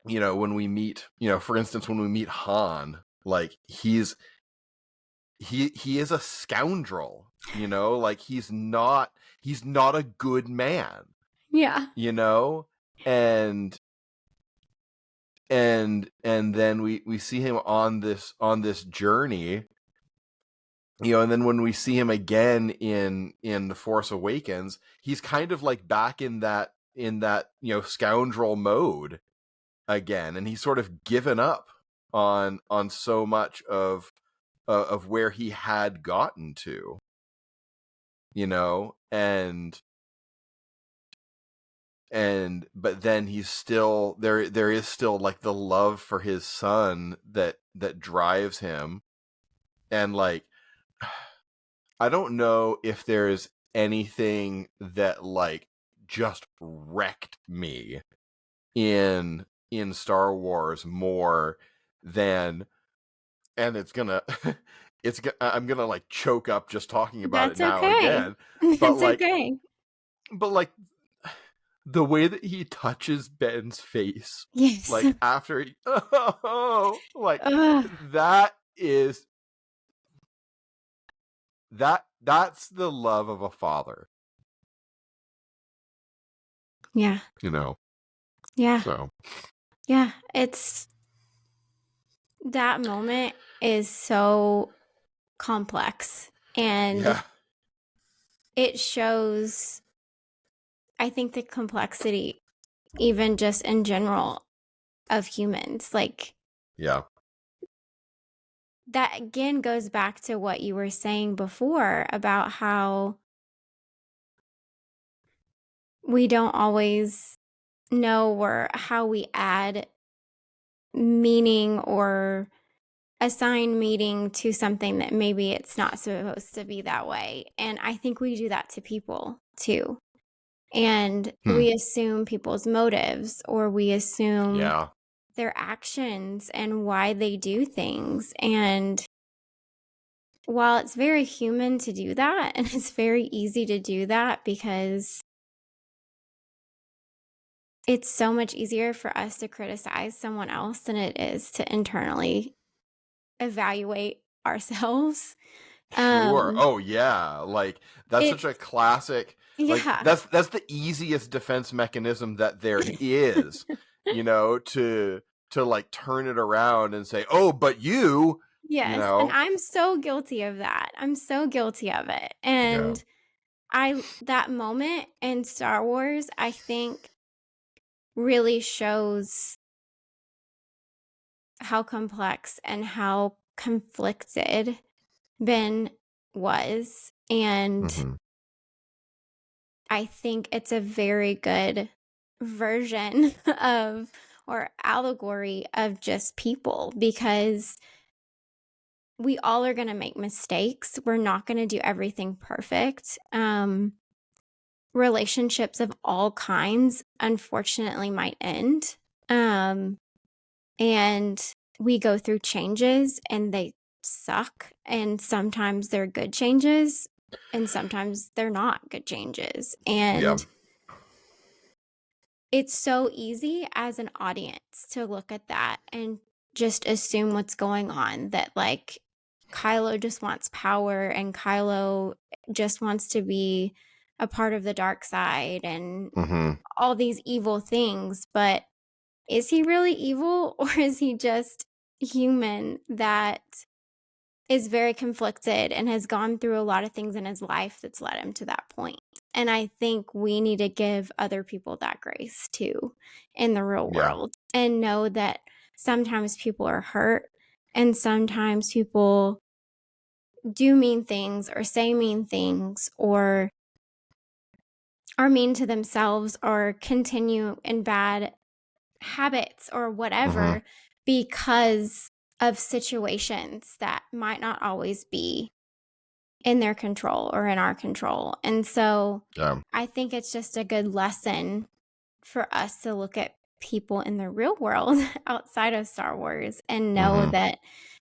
when we meet, for instance, when we meet Han, like he is a scoundrel, like he's not a good man, Yeah. and and then we see him on this journey, and then when we see him again in The Force Awakens, he's kind of like back in that scoundrel mode again, and he's sort of given up on so much of where he had gotten to, and but then he's still there is still like the love for his son that drives him. And like, I don't know if there's anything that like just wrecked me in Star Wars more than, and it's gonna I'm gonna like choke up just talking about it That's now okay. again, but That's like okay. but like the way that he touches Ben's face, Yes. like after he, like Ugh. that is that's the love of a father, Yeah. you know. Yeah. So Yeah. That moment is so complex, and yeah, it shows, I think, the complexity, even just in general, of humans. Like, yeah, that again goes back to what you were saying before about how we don't always know, or how we add meaning or assign meaning to something that maybe it's not supposed to be that way. And I think we do that to people too. And hmm. we assume people's motives, or we assume Yeah, their actions and why they do things. And while it's very human to do that, and it's very easy to do that because it's so much easier for us to criticize someone else than it is to internally evaluate ourselves. sure. Um, Oh yeah, like that's such it's, a classic. Like yeah, that's the easiest defense mechanism that there is, you know, to like turn it around and say, "Oh, but you yes. And know." I'm so guilty of that. I'm so guilty of it. Yeah. And that moment in Star Wars, I think, really shows how complex and how conflicted Ben was. And Mhm. I think it's a very good version of, or allegory of, just people, because we all are going to make mistakes. We're not going to do everything perfect. Relationships of all kinds, unfortunately, might end. Um, and we go through changes, and they suck. And sometimes they're good changes, and sometimes they're not good changes. Yeah. And it's so easy as an audience to look at that and just assume what's going on, that like Kylo just wants power, and Kylo just wants to be a part of the dark side, and Mhm. all these evil things. But is he really evil, or is he just human that is very conflicted and has gone through a lot of things in his life that's led him to that point? And I think we need to give other people that grace too in the real Yeah. world, and know that sometimes people are hurt, and sometimes people do mean things, or say mean things, or are mean to themselves, or continue in bad habits or Mhm. whatever, because of situations that might not always be in their control or in our control. And so Yeah. I think it's just a good lesson for us to look at people in the real world outside of Star Wars, and know Mhm. that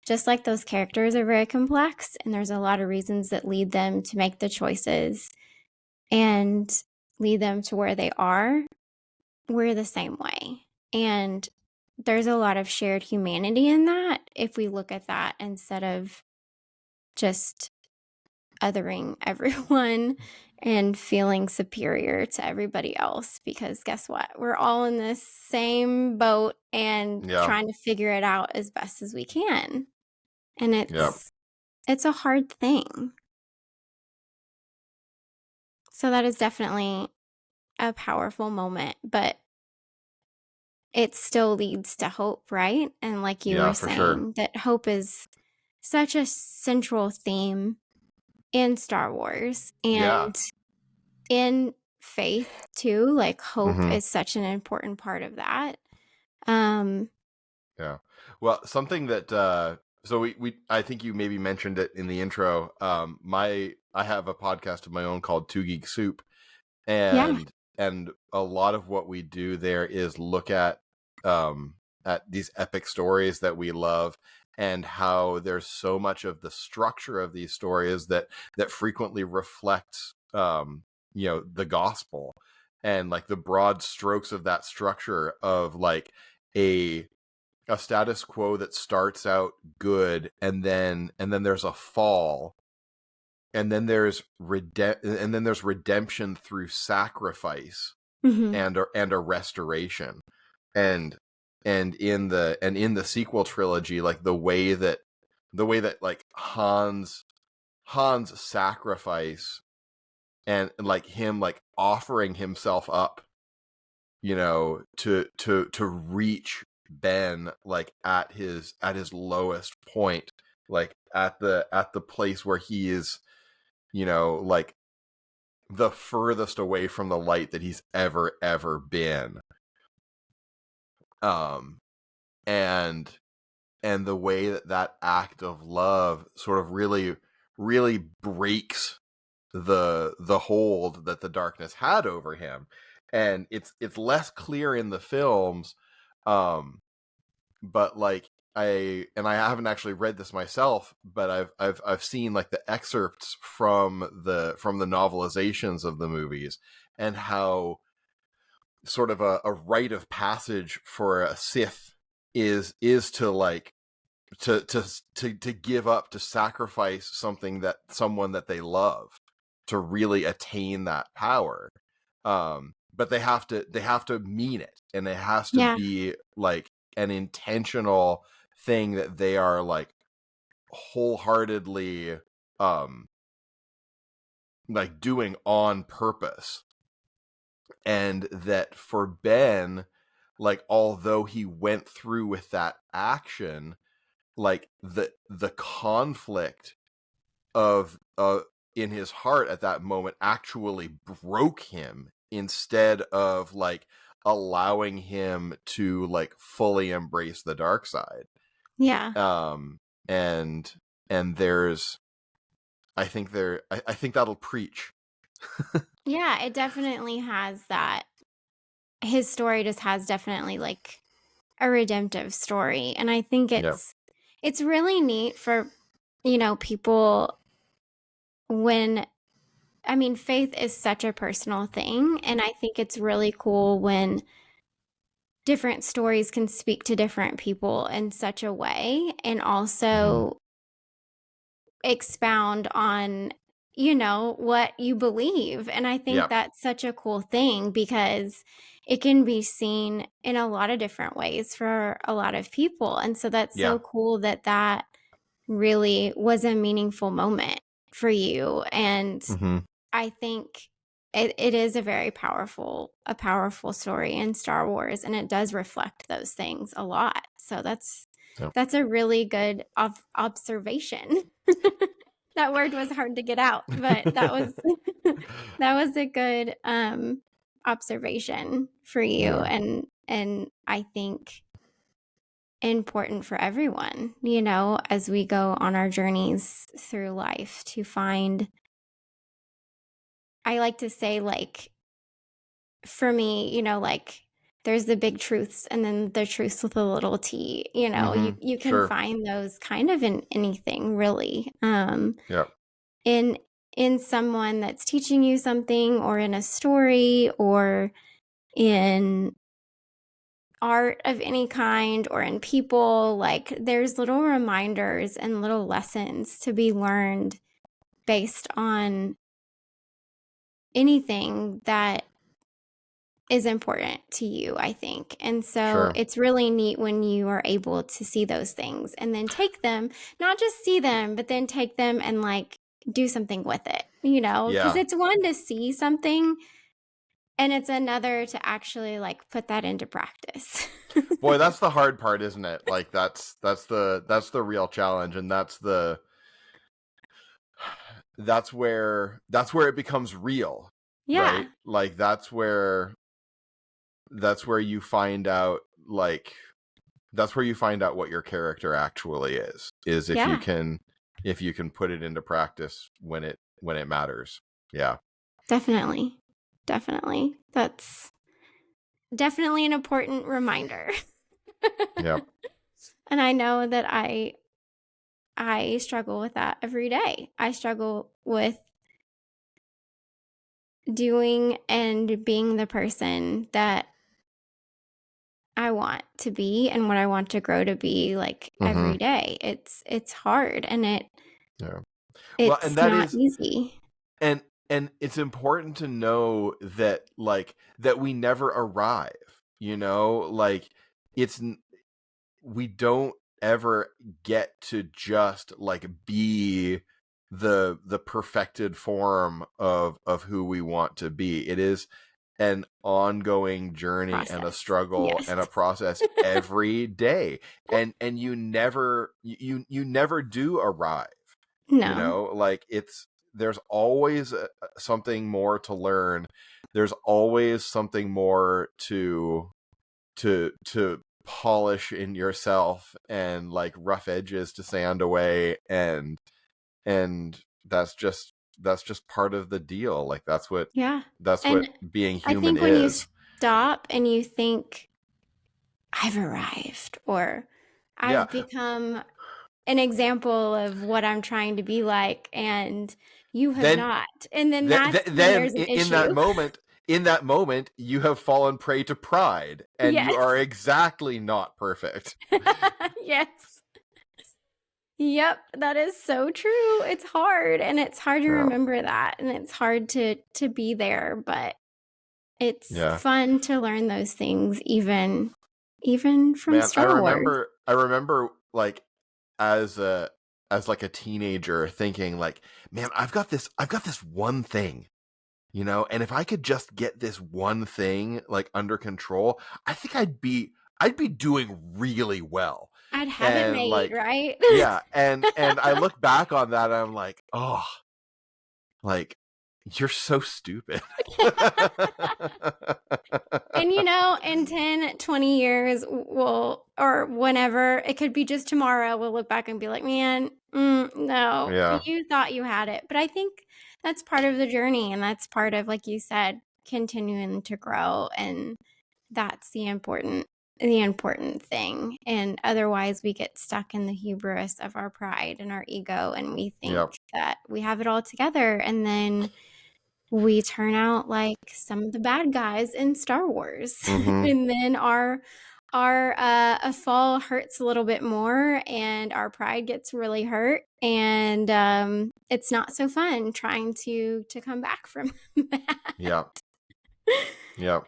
just like those characters are very complex, and there's a lot of reasons that lead them to make the choices and lead them to where they are, we're the same way. And there's a lot of shared humanity in that, if we look at that instead of just othering everyone and feeling superior to everybody else. Because guess what? We're all in this same boat and Yeah. trying to figure it out as best as we can. And Yeah. it's a hard thing. So that is definitely a powerful moment, but it still leads to hope, right? And like you Yeah, were for sure. saying, that hope is such a central theme in Star Wars, Yeah. and in faith too. Like, hope Mhm. is such an important part of that. Um, Yeah. Well, something that so we I think you maybe mentioned it in the intro. I have a podcast of my own called Two Geek Soup, yeah, and a lot of what we do there is look um at these epic stories that we love, and how there's so much of the structure of these stories that frequently reflects the gospel, and like the broad strokes of that structure of like a a status quo that starts out good, and then there's a fall, and then there's redemption through sacrifice Mm-hmm. and a restoration. And in the sequel trilogy, like the way that like Han's sacrifice, and like him like offering himself up, to reach Ben, like at his lowest point, like at the place where he is, like the furthest away from the light that he's ever been. um and the way that act of love sort of really breaks the hold that the darkness had over him. And it's less clear in the films, um but like I haven't actually read this myself, but I've seen like the excerpts from the novelizations of the movies, and how sort of a rite of passage for a Sith is to like to give up, to sacrifice someone that they love, to really attain that power. But they have to mean it, and it has to Yeah. be like an intentional thing that they are like wholeheartedly like doing on purpose. And that for Ben, like although he went through with that action, like the conflict of in his heart at that moment actually broke him, instead of like allowing him to like fully embrace the dark side. Yeah. And there's I think that'll preach. Yeah, it definitely has that. His story just has definitely like a redemptive story. And I think Yeah. it's really neat for, people when, I mean, faith is such a personal thing. And I think it's really cool when different stories can speak to different people in such a way, and Mm-hmm. also expound on, what you believe. And I think Yeah. that's such a cool thing, because it can be seen in a lot of different ways for a lot of people. And so that's Yeah. so cool that that really was a meaningful moment for you. And Mm-hmm. I think it is a powerful story in Star Wars, and it does reflect those things a lot. So Yeah. that's a really good observation. That word was hard to get out, but that was that was a good observation for you, Yeah. and I think important for everyone, as we go on our journeys through life, to find, I like to say, like, for me, like, there's the big truths and then the truths with a little t. Mm-hmm. You can Sure. find those kind of in anything, really. Yeah. In someone that's teaching you something, or in a story, or in art of any kind, or in people, like, there's little reminders and little lessons to be learned based on anything that is important to you, I think. And so Sure. it's really neat when you are able to see those things and then take them, not just see them, but then take them and like do something with it, because Yeah. it's one to see something, and it's another to actually like put that into practice. Boy, that's the hard part, isn't it? Like that's the real challenge, and that's where it becomes real, right? Yeah, Like that's where you find out, like that's where you find out what your character actually is yeah, if you can put it into practice when it matters. Yeah. definitely. Definitely. That's definitely an important reminder. Yep. And I know that I struggle with that every day. I struggle with doing and being the person that I want to be and what I want to grow to be, like, Mm-hmm. every day. It's hard, and Yeah. Well, and It's that not is easy. and and it's important to know that that we never arrive, like it's we don't ever get to just be the perfected form of who we want to be. It is an ongoing journey and a Process. struggle Yes. and a process every day, and you never do arrive, No. like there's always something more to learn. There's always something more to polish in yourself, and rough edges to sand away, and that's just part of the deal. Like Yeah. that's what And being I human think when you is. stop and you think, I've arrived, or Yeah. I've become an example of what I'm trying to be like, and you have then not. And then then that's when then there's an in that issue. moment, you have fallen prey to pride, and you Yes. are exactly not perfect. Yes. Yep, that is so true. It's hard, and it's hard to Yeah. remember that, and it's hard to be there, but it's Yeah. fun to learn those things even from Man, Star Wars. I remember as a teenager thinking man, I've got this one thing, and if I could just get this one thing under control, I think I'd be doing really well. I'd have it And made, right? yeah, and I look back on that and I'm like, oh, like you're so stupid. And in 10, 20 years, or whenever, it could be just tomorrow, we'll look back and be like, man, no, Yeah. you thought you had it. But I think that's part of the journey. And that's part of, like you said, continuing to grow. And that's the important thing. And otherwise, we get stuck in the hubris of our pride and our ego. And we think Yep. that we have it all together. And then we turn out like some of the bad guys in Star Wars. Mm-hmm. And then our a fall hurts a little bit more, and our pride gets really hurt, and it's not so fun trying to come back from that. Yep. Yep.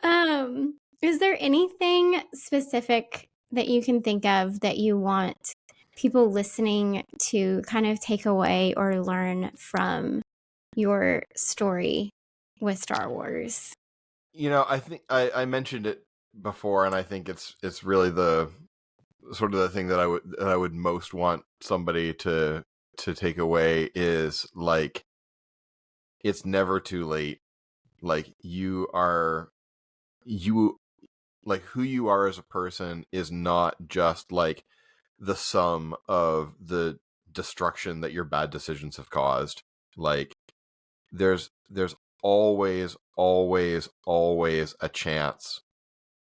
Is there anything specific that you can think of that you want people listening to kind of take away or learn from your story with Star Wars? I think I mentioned it before, and I think it's really the sort of the thing that I would most want somebody to take away is it's never too late. You who you are as a person is not just the sum of the destruction that your bad decisions have caused. Like there's always, always, always a chance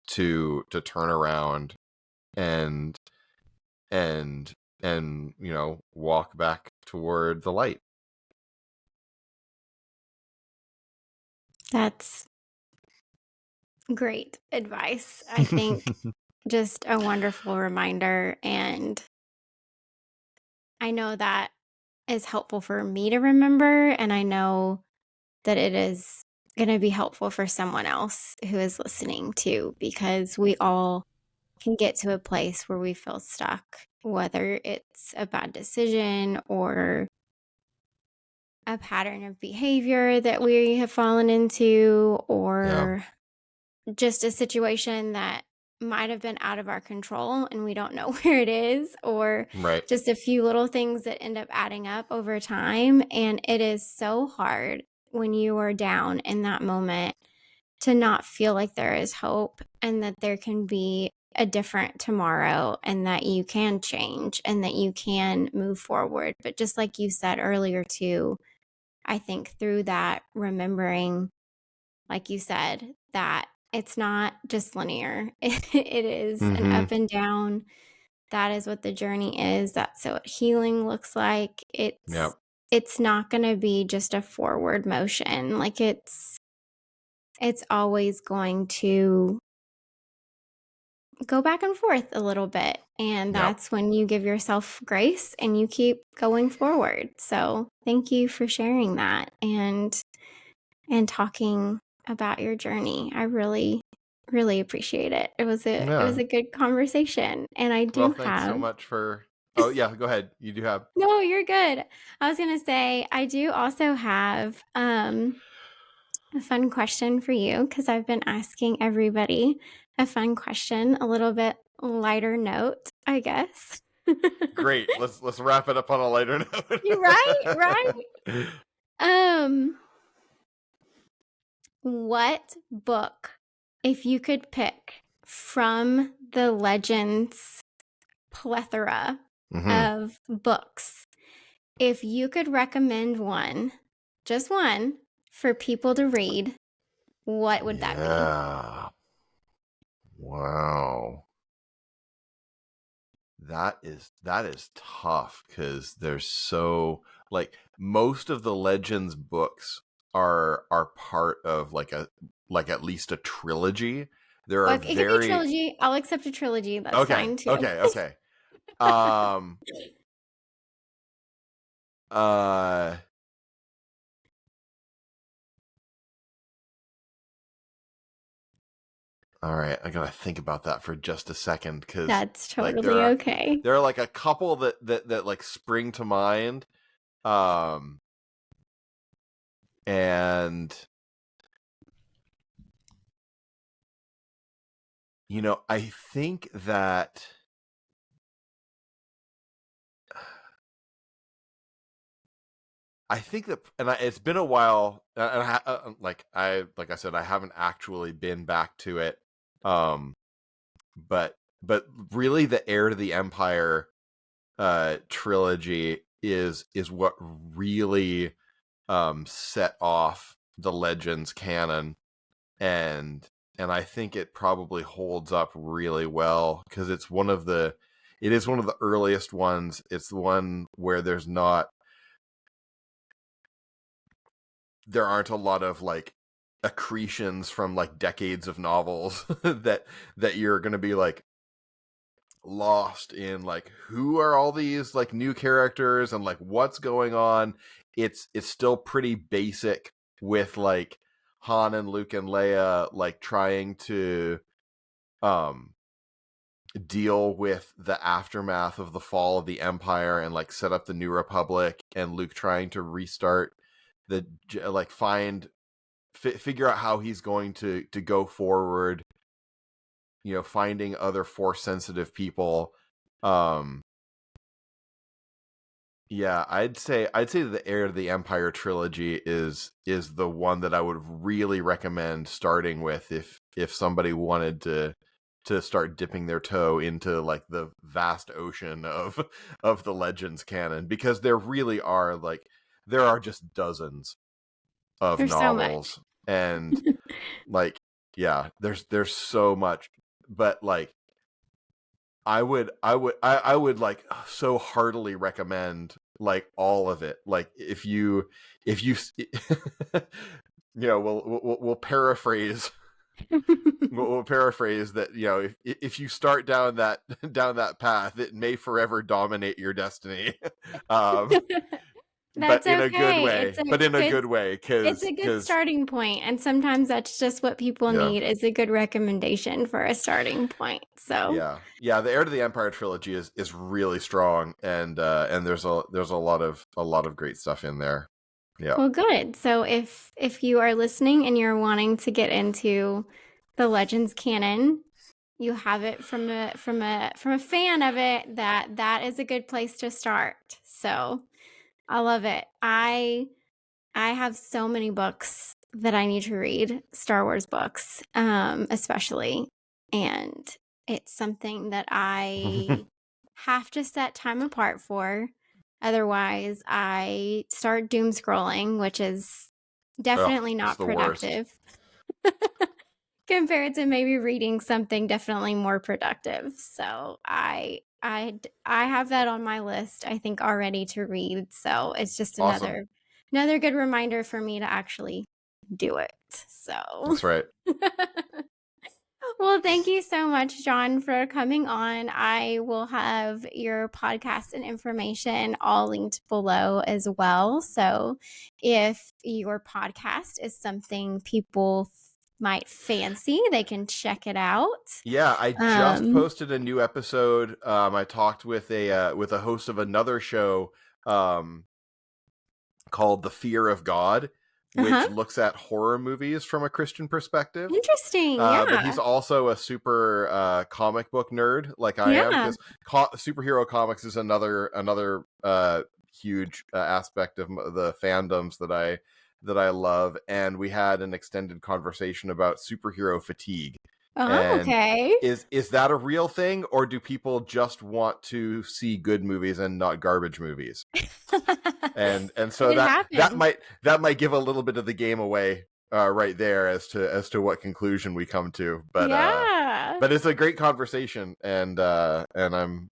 to turn around and and walk back toward the light. That's great advice. I think just a wonderful reminder. And I know that is helpful for me to remember. And I know that it is going to be helpful for someone else who is listening too, because we all can get to a place where we feel stuck, whether it's a bad decision or a pattern of behavior that we have fallen into, Yeah. or just a situation that might have been out of our control and we don't know where it is, or Right. just a few little things that end up adding up over time. And it is so hard when you are down in that moment to not feel like there is hope, and that there can be a different tomorrow, and that you can change, and that you can move forward. But just like you said earlier too, I think through that, remembering, like you said, that it's not just linear. It is an Mm-hmm. up and down. That is what the journey is. That's what healing looks like. Yep. It's not going to be just a forward motion. Like it's always going to go back and forth a little bit. And Yep. that's when you give yourself grace and you keep going forward. So thank you for sharing that and talking about your journey. I really, really appreciate it. It was Yeah. a good conversation. And I Well, do thanks so have much for. Oh yeah, go ahead. You do have. no, you're good. I was gonna say I do also have a fun question for you because I've been asking everybody a fun question, a little bit lighter note, I guess. Great. Let's wrap it up on a lighter You right, right. note. Um, what book, if you could pick from the Legends plethora Mm-hmm. of books, if you could recommend one, just one, for people to read, what would that be? Yeah. Wow. That is tough because there's so like most of the Legends books are part of like at least a trilogy. There are Like it could be a very trilogy. I'll accept a trilogy. That's okay, fine too. okay, okay. Um uh all right, I gotta think about that for just a second because That's like totally okay. there are like a couple that like spring to mind. Um and I think that it's been a while, and like I said, I haven't actually been back to it. Um, but really, the Heir to the Empire trilogy is what really set off the Legends canon, and I think it probably holds up really well because it is one of the earliest ones. It's the one where there aren't a lot of like accretions from like decades of novels that you're going to be like lost in like who are all these like new characters and like what's going on. It's still pretty basic with like Han and Luke and Leia like trying to um deal with the aftermath of the fall of the Empire and like set up the New Republic, and Luke trying to restart the like figure out how he's going to go forward, finding other force sensitive people. um yeah, I'd say the Heir to the Empire trilogy is the one that I would really recommend starting with if somebody wanted to start dipping their toe into like the vast ocean of the Legends canon, because there are just dozens of There's so much. novels, and like yeah, there's so much. But like I would like so heartily recommend like all of it. Like if you we'll paraphrase we'll paraphrase that. If you start down that down that path, it may forever dominate your destiny. um but That's in a good okay. way, but in a good way, It's a good because starting point, and sometimes that's just what people yeah. need is a good recommendation for a starting point. So, Yeah, the Heir to the Empire trilogy is really strong, and there's a lot of great stuff in there. Yeah. well, good. So if you are listening and you're wanting to get into the Legends canon, you have it from a fan of it, that is a good place to start. So, I love it. I have so many books that I need to read, Star Wars books, especially. And it's something that I have to set time apart for. Otherwise, I start doom scrolling, which is Oh, definitely it's not the worst. productive compared to maybe reading something definitely more productive. So I have that on my list, I think, already to read. So it's just Awesome. another good reminder for me to actually do it. So That's right. Well, thank you so much, John, for coming on. I will have your podcast and information all linked below as well. So if your podcast is something people might fancy, they can check it out. Yeah, I just posted a new episode. I talked with a host of another show called The Fear of God, which looks at horror movies from a Christian perspective. Interesting. But Yeah. he's also a super comic book nerd like I am, Yeah. because superhero comics is another huge aspect of the fandoms that I love. And we had an extended conversation about superhero fatigue. Oh, And okay. is that a real thing, or do people just want to see good movies and not garbage movies? And so It that happened. might give a little bit of the game away right there as to what conclusion we come to. Yeah. But it's a great conversation, and I'm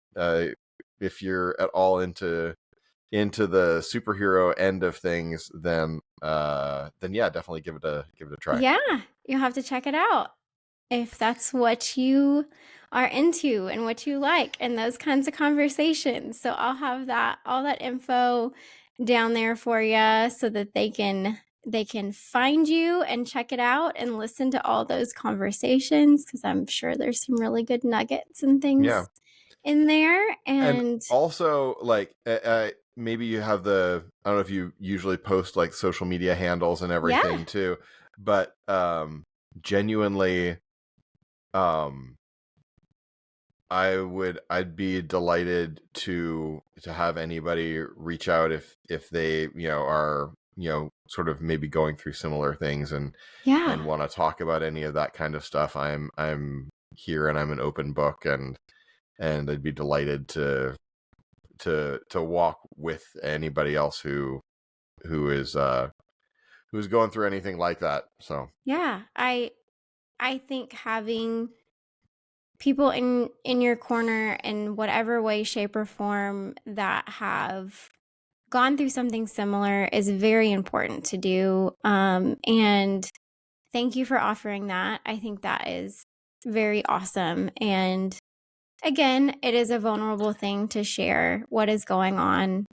if you're at all into the superhero end of things, then yeah, definitely give it a try. Yeah, you'll have to check it out if that's what you are into and what you like and those kinds of conversations. So I'll have all that info down there for you so that they can find you and check it out and listen to all those conversations, because I'm sure there's some really good nuggets and things in there. And also, like, maybe you have I don't know if you usually post like social media handles and everything too, but genuinely, I'd be delighted to have anybody reach out if they are sort of maybe going through similar things and want to talk about any of that kind of stuff. I'm here, and I'm an open book, and I'd be delighted to walk with anybody else who is who's going through anything like that. So yeah, I think having people in your corner in whatever way, shape, or form that have gone through something similar is very important to do. And thank you for offering that. I think that is very awesome. And again, it is a vulnerable thing to share what is going on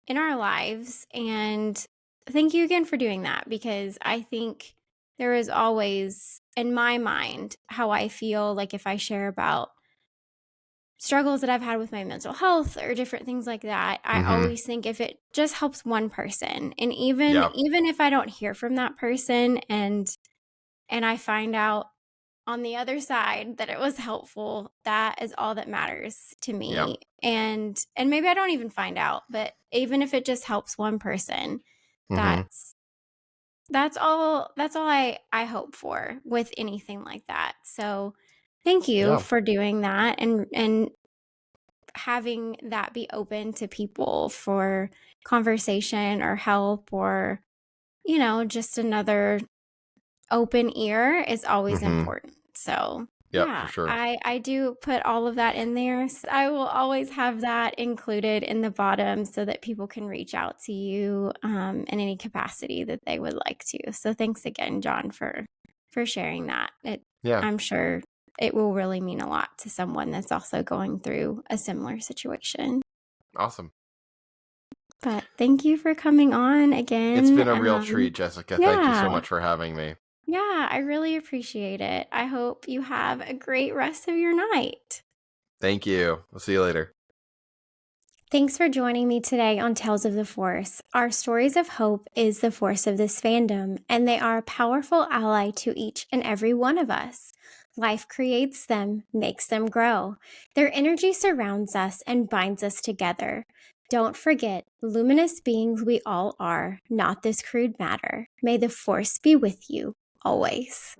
in our lives. And thank you again for doing that, because I think there is always, in my mind, how I feel like if I share about struggles that I've had with my mental health or different things like that, I always think if it just helps one person, and even if I don't hear from that person and I find out on the other side that it was helpful, that is all that matters to me. And maybe I don't even find out, but even if it just helps one person, that's all I hope for with anything like that. So thank you for doing that and having that be open to people for conversation or help, or just another open ear is always important. So for sure. I do put all of that in there. So I will always have that included in the bottom so that people can reach out to you in any capacity that they would like to. So thanks again, John, for sharing that. I'm sure it will really mean a lot to someone that's also going through a similar situation. Awesome. But thank you for coming on again. It's been a real treat, Jessica. Thank you so much for having me. Yeah, I really appreciate it. I hope you have a great rest of your night. Thank you. We'll see you later. Thanks for joining me today on Tales of the Force. Our stories of hope is the force of this fandom, and they are a powerful ally to each and every one of us. Life creates them, makes them grow. Their energy surrounds us and binds us together. Don't forget, luminous beings we all are, not this crude matter. May the Force be with you, always.